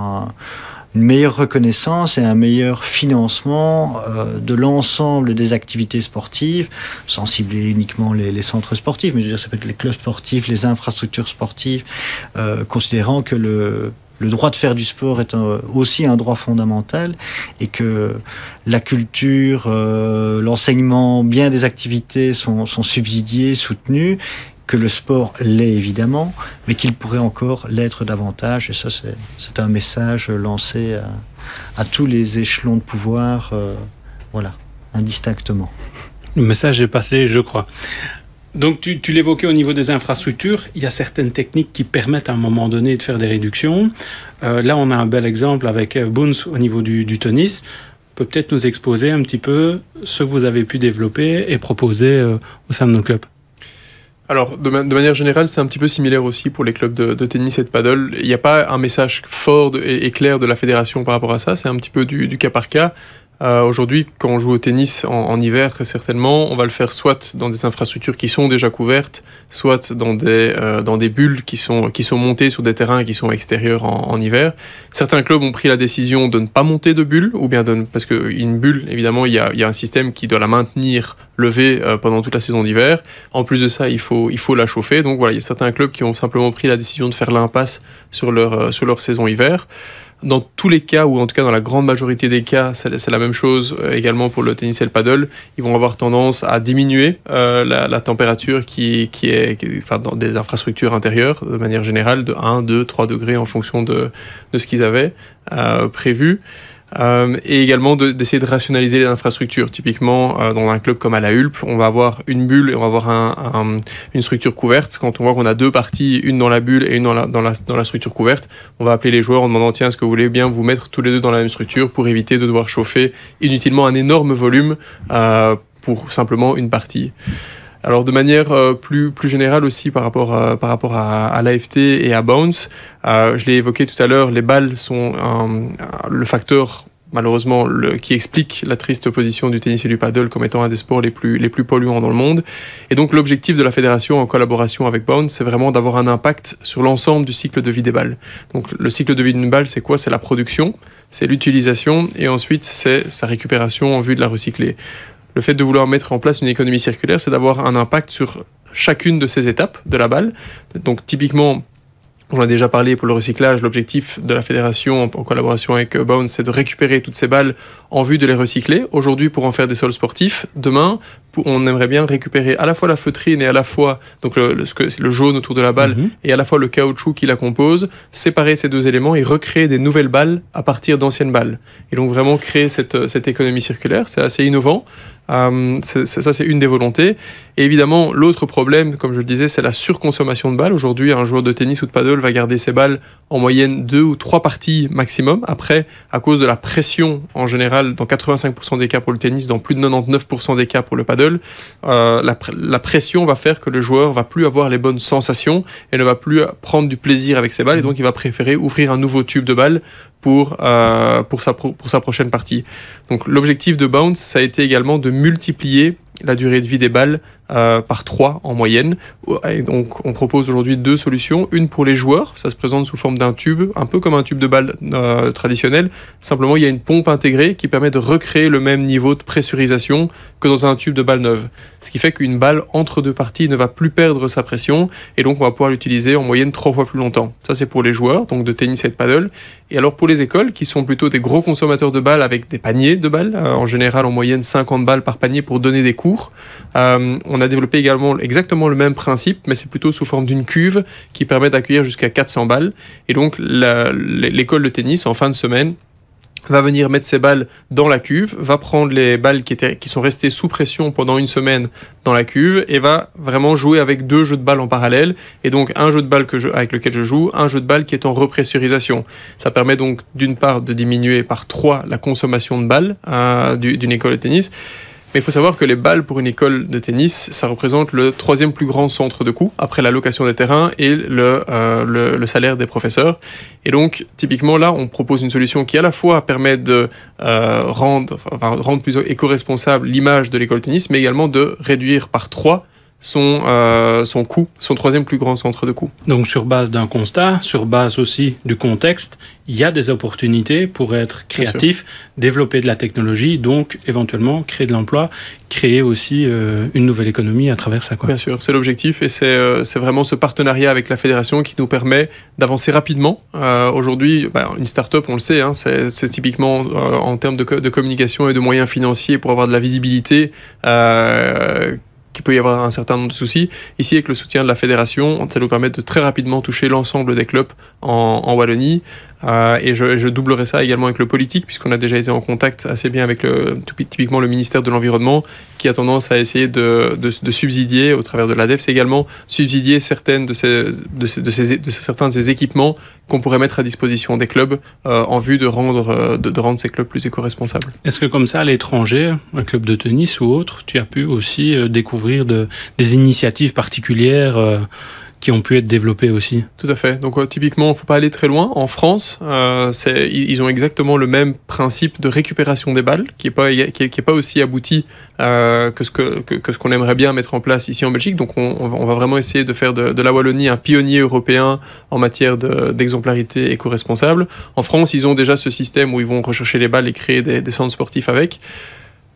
une meilleure reconnaissance et un meilleur financement de l'ensemble des activités sportives, sans cibler uniquement les centres sportifs, mais je veux dire, ça peut être les clubs sportifs, les infrastructures sportives, considérant que le droit de faire du sport est aussi un droit fondamental et que la culture, l'enseignement, bien des activités sont subsidiés, soutenus, que le sport l'est évidemment, mais qu'il pourrait encore l'être davantage. Et ça, c'est un message lancé à tous les échelons de pouvoir, voilà, indistinctement. Le message est passé, je crois. Donc, tu l'évoquais au niveau des infrastructures, il y a certaines techniques qui permettent à un moment donné de faire des réductions. Là, on a un bel exemple avec Boons au niveau du tennis. Peut-être nous exposer un petit peu ce que vous avez pu développer et proposer au sein de nos clubs. Alors, de manière générale, c'est un petit peu similaire aussi pour les clubs de tennis et de paddle. Il n'y a pas un message fort et clair de la fédération par rapport à ça, c'est un petit peu du cas par cas. Aujourd'hui, quand on joue au tennis en hiver, très certainement, on va le faire soit dans des infrastructures qui sont déjà couvertes, soit dans des bulles qui sont montées sur des terrains qui sont extérieurs en hiver. Certains clubs ont pris la décision de ne pas monter de bulles, ou bien parce qu'une bulle, évidemment, il y a un système qui doit la maintenir levée pendant toute la saison d'hiver. En plus de ça, il faut la chauffer. Donc voilà, il y a certains clubs qui ont simplement pris la décision de faire l'impasse sur leur saison hiver. Dans tous les cas, ou en tout cas dans la grande majorité des cas, c'est la même chose également pour le tennis et le paddle. Ils vont avoir tendance à diminuer la température qui est dans des infrastructures intérieures, de manière générale, de 1, 2, 3 degrés en fonction de ce qu'ils avaient prévu. Et également d'essayer de rationaliser les infrastructures. Typiquement, dans un club comme à la Hulpe, on va avoir une bulle et on va avoir une structure couverte. Quand on voit qu'on a deux parties, une dans la bulle et une dans la structure couverte, on va appeler les joueurs en demandant tiens, est-ce que vous voulez bien vous mettre tous les deux dans la même structure pour éviter de devoir chauffer inutilement un énorme volume pour simplement une partie. Alors de manière plus générale aussi par rapport à l'AFT et à Bounce, je l'ai évoqué tout à l'heure, les balles sont le facteur malheureusement qui explique la triste position du tennis et du paddle comme étant un des sports les plus polluants dans le monde. Et donc l'objectif de la fédération en collaboration avec Bounce, c'est vraiment d'avoir un impact sur l'ensemble du cycle de vie des balles. Donc le cycle de vie d'une balle, c'est quoi? C'est la production, c'est l'utilisation et ensuite c'est sa récupération en vue de la recycler. Le fait de vouloir mettre en place une économie circulaire, c'est d'avoir un impact sur chacune de ces étapes de la balle. Donc typiquement, on a déjà parlé pour le recyclage, l'objectif de la fédération en collaboration avec Bounce, c'est de récupérer toutes ces balles en vue de les recycler. Aujourd'hui, pour en faire des sols sportifs, demain, on aimerait bien récupérer à la fois la feutrine et à la fois donc le jaune autour de la balle et à la fois le caoutchouc qui la compose, séparer ces deux éléments et recréer des nouvelles balles à partir d'anciennes balles. Et donc vraiment créer cette économie circulaire, c'est assez innovant. Ça, c'est une des volontés. Et évidemment, l'autre problème, comme je le disais, c'est la surconsommation de balles. Aujourd'hui, un joueur de tennis ou de paddle va garder ses balles en moyenne 2 ou 3 parties maximum. Après, à cause de la pression, en général, dans 85% des cas pour le tennis, dans plus de 99% des cas pour le paddle, la pression va faire que le joueur va plus avoir les bonnes sensations et ne va plus prendre du plaisir avec ses balles. Et donc, il va préférer ouvrir un nouveau tube de balles pour sa prochaine partie. Donc l'objectif de Bounce, ça a été également de multiplier la durée de vie des balles par 3 en moyenne. Et donc on propose aujourd'hui 2 solutions. Une pour les joueurs, ça se présente sous forme d'un tube, un peu comme un tube de balle traditionnel. Simplement, il y a une pompe intégrée qui permet de recréer le même niveau de pressurisation que dans un tube de balle neuve. Ce qui fait qu'une balle entre deux parties ne va plus perdre sa pression et donc on va pouvoir l'utiliser en moyenne 3 fois plus longtemps. Ça, c'est pour les joueurs, donc de tennis et de paddle. Et alors pour les écoles, qui sont plutôt des gros consommateurs de balles avec des paniers de balles, en général en moyenne 50 balles par panier pour donner des cours, on a développé également exactement le même principe, mais c'est plutôt sous forme d'une cuve qui permet d'accueillir jusqu'à 400 balles. Et donc l'école de tennis, en fin de semaine, va venir mettre ses balles dans la cuve, va prendre les balles qui sont restées sous pression pendant une semaine dans la cuve et va vraiment jouer avec 2 jeux de balles en parallèle. Et donc un jeu de balles avec lequel je joue, un jeu de balles qui est en repressurisation. Ça permet donc d'une part de diminuer par 3 la consommation de balles d'une école de tennis. Mais il faut savoir que les balles pour une école de tennis, ça représente le 3e plus grand centre de coût, après la location des terrains et le salaire des professeurs. Et donc, typiquement, là, on propose une solution qui à la fois permet de rendre plus éco-responsable l'image de l'école de tennis, mais également de réduire par 3 son coût, son 3e plus grand centre de coût. Donc sur base d'un constat, sur base aussi du contexte, il y a des opportunités pour être créatif, développer de la technologie, donc éventuellement créer de l'emploi, créer aussi une nouvelle économie à travers ça, quoi. Bien sûr, c'est l'objectif et c'est vraiment ce partenariat avec la fédération qui nous permet d'avancer rapidement. Aujourd'hui, une start-up, on le sait, hein, c'est typiquement en termes de communication et de moyens financiers pour avoir de la visibilité qu'il peut y avoir un certain nombre de soucis. Ici, avec le soutien de la fédération, ça nous permet de très rapidement toucher l'ensemble des clubs en Wallonie. Et je doublerai ça également avec le politique, puisqu'on a déjà été en contact assez bien avec typiquement le ministère de l'Environnement, qui a tendance à essayer de subsidier, au travers de l'ADEPS également, subsidier certains de ces équipements qu'on pourrait mettre à disposition des clubs en vue de rendre ces clubs plus éco-responsables. Est-ce que comme ça, à l'étranger, un club de tennis ou autre, tu as pu aussi découvrir des initiatives particulières qui ont pu être développés aussi? Tout à fait. Donc typiquement, il ne faut pas aller très loin. En France, ils ont exactement le même principe de récupération des balles, qui est pas aussi abouti que ce qu'on aimerait bien mettre en place ici en Belgique. Donc on va vraiment essayer de faire de la Wallonie un pionnier européen en matière d'exemplarité éco-responsable. En France, ils ont déjà ce système où ils vont rechercher les balles et créer des centres sportifs avec.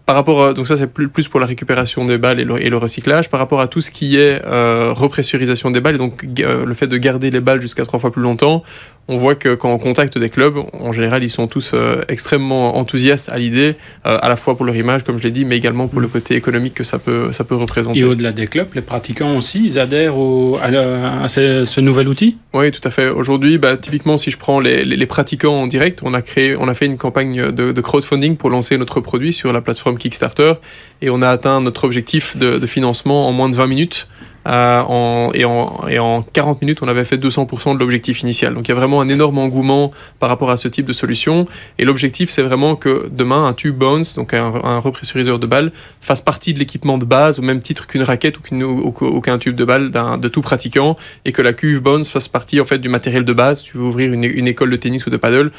Par rapport donc ça c'est plus pour la récupération des balles et le recyclage. Par rapport à tout ce qui est repressurisation des balles, et donc le fait de garder les balles jusqu'à 3 fois plus longtemps, on voit que quand on contacte des clubs, en général, ils sont tous extrêmement enthousiastes à l'idée, à la fois pour leur image, comme je l'ai dit, mais également pour le côté économique que ça peut représenter. Et au-delà des clubs, les pratiquants aussi, ils adhèrent à ce nouvel outil? Oui, tout à fait. Aujourd'hui, typiquement, si je prends les pratiquants en direct, on a fait une campagne de crowdfunding pour lancer notre produit sur la plateforme Kickstarter, et on a atteint notre objectif de financement en moins de 20 minutes. Et en 40 minutes, on avait fait 200% de l'objectif initial. Donc il y a vraiment un énorme engouement par rapport à ce type de solution. Et l'objectif, c'est vraiment que demain, un tube bounce, donc un repressuriseur de balles, fasse partie de l'équipement de base, au même titre qu'une raquette ou qu'un tube de balle de tout pratiquant, et que la cuve bounce fasse partie en fait du matériel de base. Tu veux ouvrir une école de tennis ou de paddle,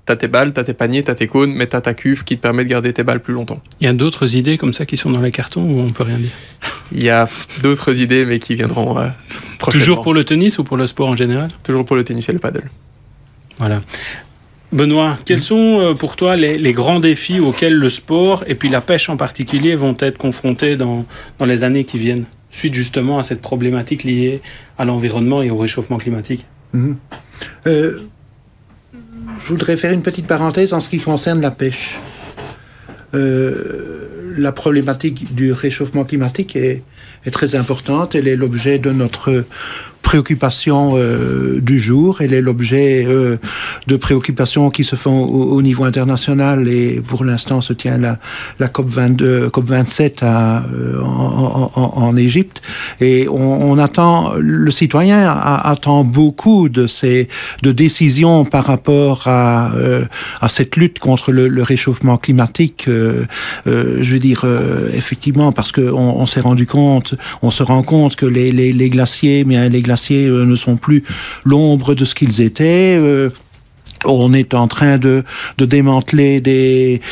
t'as tes balles, t'as tes paniers, t'as tes cônes, mais t'as ta cuve qui te permet de garder tes balles plus longtemps. Il y a d'autres idées comme ça qui sont dans les cartons ou on peut rien dire? Il y a d'autres idées, mais qui viendront prochainement. Toujours pour le tennis ou pour le sport en général? Toujours pour le tennis et le paddle. Voilà. Benoît, quels sont pour toi les grands défis auxquels le sport et puis la pêche en particulier vont être confrontés dans les années qui viennent, suite justement à cette problématique liée à l'environnement et au réchauffement climatique? Je voudrais faire une petite parenthèse en ce qui concerne la pêche. La problématique du réchauffement climatique est très importante. Elle est l'objet de notre préoccupations du jour. Elle est l'objet de préoccupations qui se font au niveau international et pour l'instant se tient la COP27 en Égypte. Et on attend, le citoyen attend beaucoup de décisions par rapport à cette lutte contre le réchauffement climatique. Je veux dire, effectivement, parce qu'on s'est rendu compte, on se rend compte que les glaciers, les glaciers ne sont plus l'ombre de ce qu'ils étaient. On est en train de démanteler des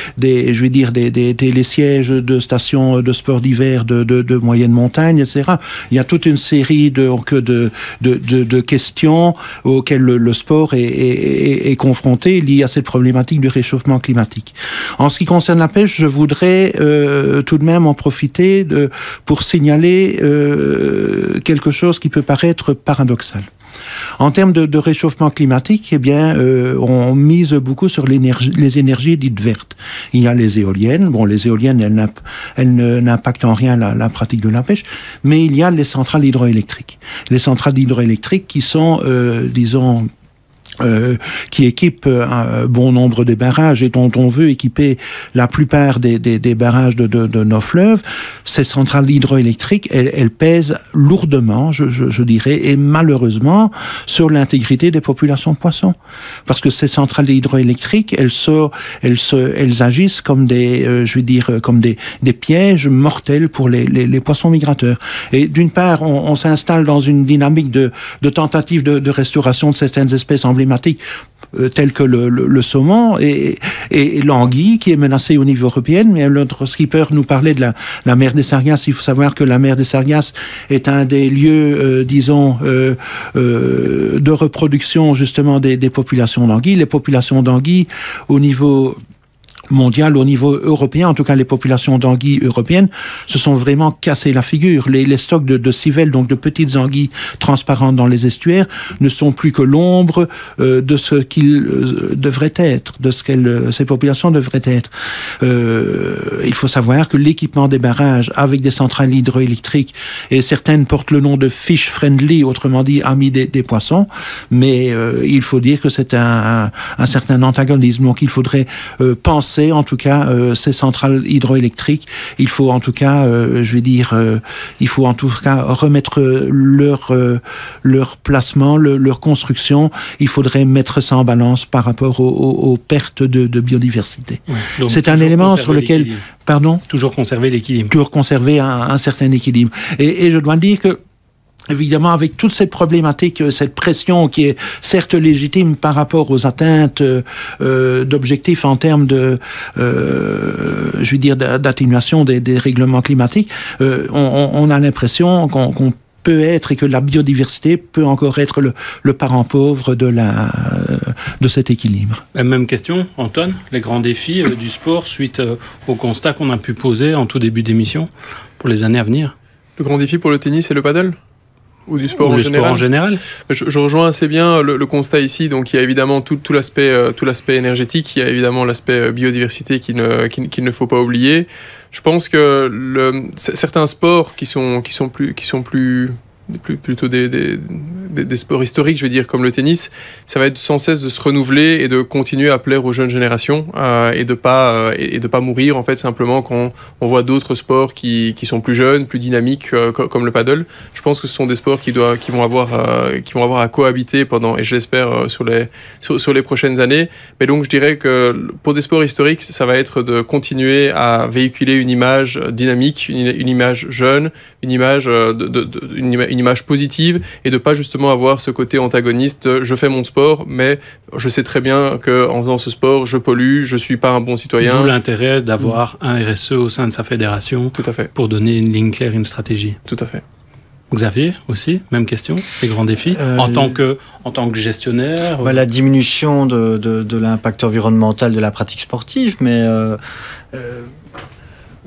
télésièges de stations de sport d'hiver de moyenne montagne, etc. Il y a toute une série de questions auxquelles le sport est confronté liées à cette problématique du réchauffement climatique. En ce qui concerne la pêche, je voudrais tout de même en profiter pour signaler quelque chose qui peut paraître paradoxal. En termes de réchauffement climatique, eh bien, on mise beaucoup sur les énergies dites vertes. Il y a les éoliennes. Bon, les éoliennes, elles n'impactent en rien la pratique de la pêche, mais il y a les centrales hydroélectriques. Les centrales hydroélectriques qui sont, qui équipent un bon nombre de barrages et dont on veut équiper la plupart des barrages de nos fleuves. Ces centrales hydroélectriques, elles pèsent lourdement, je dirais, et malheureusement, sur l'intégrité des populations de poissons. Parce que ces centrales hydroélectriques, elles agissent comme comme des pièges mortels pour les poissons migrateurs. Et d'une part, on s'installe dans une dynamique de tentative de restauration de certaines espèces emblématiques tels que le saumon et l'anguille qui est menacée au niveau européen. Mais notre skipper nous parlait de la mer des Sargasses. Il faut savoir que la mer des Sargasses est un des lieux, de reproduction justement des populations d'anguilles. Les populations d'anguilles au niveau mondiale, au niveau européen, en tout cas les populations d'anguilles européennes se sont vraiment cassées la figure. Les stocks de civelles, donc de petites anguilles transparentes dans les estuaires, ne sont plus que l'ombre de ce qu'ils devraient être, de ce que ces populations devraient être. Il faut savoir que l'équipement des barrages avec des centrales hydroélectriques, et certaines portent le nom de fish friendly, autrement dit amis des poissons, mais il faut dire que c'est un certain antagonisme. Donc il faudrait penser en tout cas ces centrales hydroélectriques. Il faut en tout cas, il faut en tout cas remettre leur placement, leur construction. Il faudrait mettre ça en balance par rapport aux pertes de biodiversité. Ouais, c'est un élément sur lequel, toujours conserver l'équilibre. Toujours conserver un certain équilibre. Et je dois dire que évidemment, avec toute cette problématique, cette pression qui est certes légitime par rapport aux atteintes d'objectifs en termes d'atténuation des règlements climatiques, on a l'impression qu'on peut être et que la biodiversité peut encore être le parent pauvre de cet équilibre. Même question, Antoine, les grands défis du sport suite au constat qu'on a pu poser en tout début d'émission pour les années à venir. Le grand défi pour le tennis et le paddle ? Ou du sport en général. Je rejoins assez bien le constat ici. Donc il y a évidemment tout l'aspect énergétique, il y a évidemment l'aspect biodiversité qu'il ne faut pas oublier. Je pense que certains sports qui sont plutôt des sports historiques, je vais dire, comme le tennis, ça va être sans cesse de se renouveler et de continuer à plaire aux jeunes générations et de pas mourir en fait simplement quand on voit d'autres sports qui sont plus jeunes, plus dynamiques comme le paddle. Je pense que ce sont des sports qui vont avoir à cohabiter pendant, et je l'espère sur les prochaines années. Mais donc je dirais que pour des sports historiques, ça va être de continuer à véhiculer une image dynamique, une image jeune, une image une image positive et de pas justement avoir ce côté antagoniste. Je fais mon sport, mais je sais très bien qu'en faisant ce sport, je pollue, je suis pas un bon citoyen. D'où l'intérêt d'avoir un RSE au sein de sa fédération. Tout à fait. Pour donner une ligne claire, une stratégie. Tout à fait. Xavier, aussi, même question, les grands défis, en tant que gestionnaire. La diminution de l'impact environnemental de la pratique sportive, mais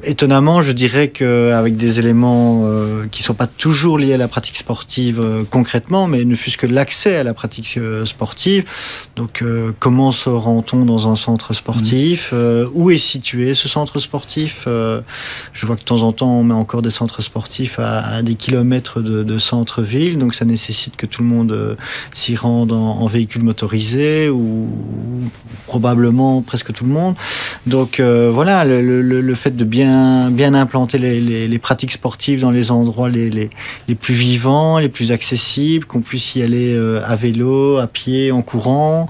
étonnamment, je dirais qu'avec des éléments qui ne sont pas toujours liés à la pratique sportive concrètement, mais ne fût-ce que l'accès à la pratique sportive. Donc, comment se rend-on dans un centre sportif ? Où est situé ce centre sportif ? Je vois que de temps en temps, on met encore des centres sportifs à des kilomètres de centre-ville, donc ça nécessite que tout le monde s'y rende en véhicule motorisé, ou probablement presque tout le monde. Donc, voilà, le fait de bien implanter les pratiques sportives dans les endroits les plus vivants, les plus accessibles, qu'on puisse y aller à vélo, à pied, en courant,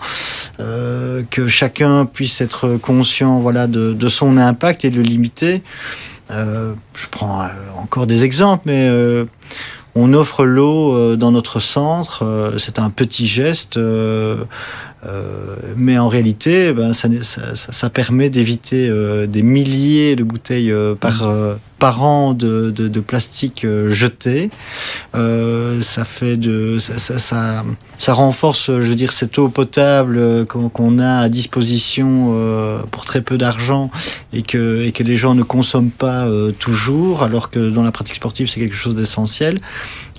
que chacun puisse être conscient de son impact et de le limiter. Je prends encore des exemples, mais on offre l'eau dans notre centre, c'est un petit geste, mais en réalité, ça permet d'éviter des milliers de bouteilles par an de plastique jeté. Ça renforce, je veux dire, cette eau potable qu'on a à disposition pour très peu d'argent et que les gens ne consomment pas toujours, alors que dans la pratique sportive, c'est quelque chose d'essentiel.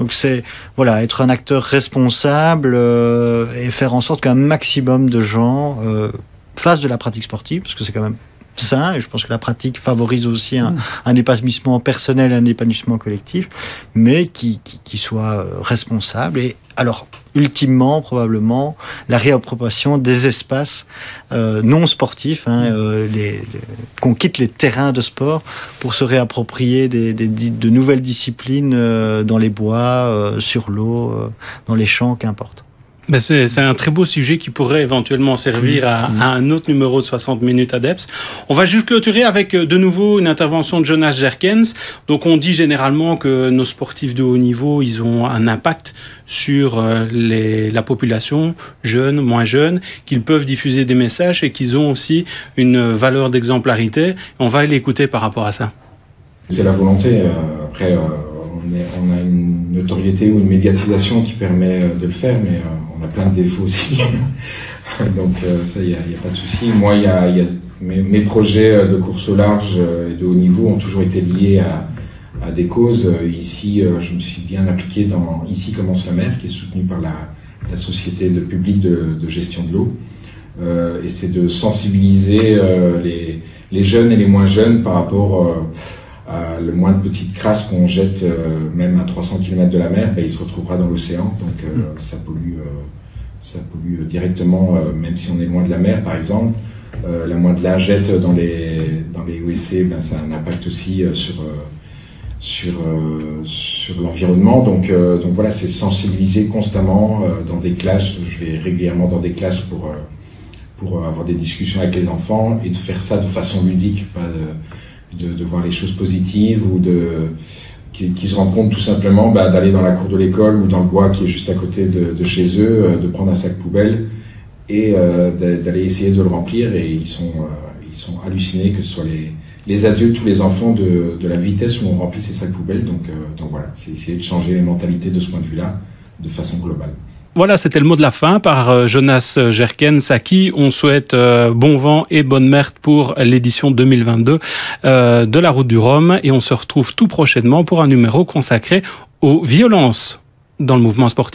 Donc c'est être un acteur responsable et faire en sorte qu'un maximum de gens fassent de la pratique sportive, parce que c'est quand même sain, et je pense que la pratique favorise aussi un épanouissement personnel, un épanouissement collectif, mais qui soit responsable. Et alors, ultimement, probablement, la réappropriation des espaces non sportifs, qu'on quitte les terrains de sport pour se réapproprier de nouvelles disciplines dans les bois, sur l'eau, dans les champs, qu'importe. Ben c'est un très beau sujet qui pourrait éventuellement servir à un autre numéro de 60 minutes ADEPS. On va juste clôturer avec de nouveau une intervention de Jonas Jerkens. Donc on dit généralement que nos sportifs de haut niveau, ils ont un impact sur la population, jeunes, moins jeunes, qu'ils peuvent diffuser des messages et qu'ils ont aussi une valeur d'exemplarité. On va l'écouter par rapport à ça. C'est la volonté. Après, on a une notoriété ou une médiatisation qui permet de le faire, mais on a plein de défauts aussi. Donc ça, il n'y a pas de souci. Moi, il y a mes projets de course au large et de haut niveau ont toujours été liés à des causes. Ici, je me suis bien impliqué dans Ici commence la mer, qui est soutenue par la Société publique de gestion de l'eau. Et c'est de sensibiliser les jeunes et les moins jeunes par rapport à le moins de petites crasses qu'on jette même à 300 km de la mer, il se retrouvera dans l'océan. Donc ça pollue directement, même si on est loin de la mer par exemple. La moindre lingette dans les WC, ça a un impact aussi sur l'environnement. Donc voilà, c'est sensibiliser constamment dans des classes. Je vais régulièrement dans des classes pour avoir des discussions avec les enfants et de faire ça de façon ludique, pas de voir les choses positives ou qu'ils se rendent compte tout simplement d'aller dans la cour de l'école ou dans le bois qui est juste à côté de chez eux, de prendre un sac poubelle et d'aller essayer de le remplir. Et ils sont hallucinés, que ce soit les adultes ou les enfants, de la vitesse où on remplit ces sacs poubelles. Donc voilà, c'est essayer de changer les mentalités de ce point de vue-là de façon globale. Voilà, c'était le mot de la fin par Jonas Gerkens, à qui on souhaite bon vent et bonne merde pour l'édition 2022 de la Route du Rhum. Et on se retrouve tout prochainement pour un numéro consacré aux violences dans le mouvement sportif.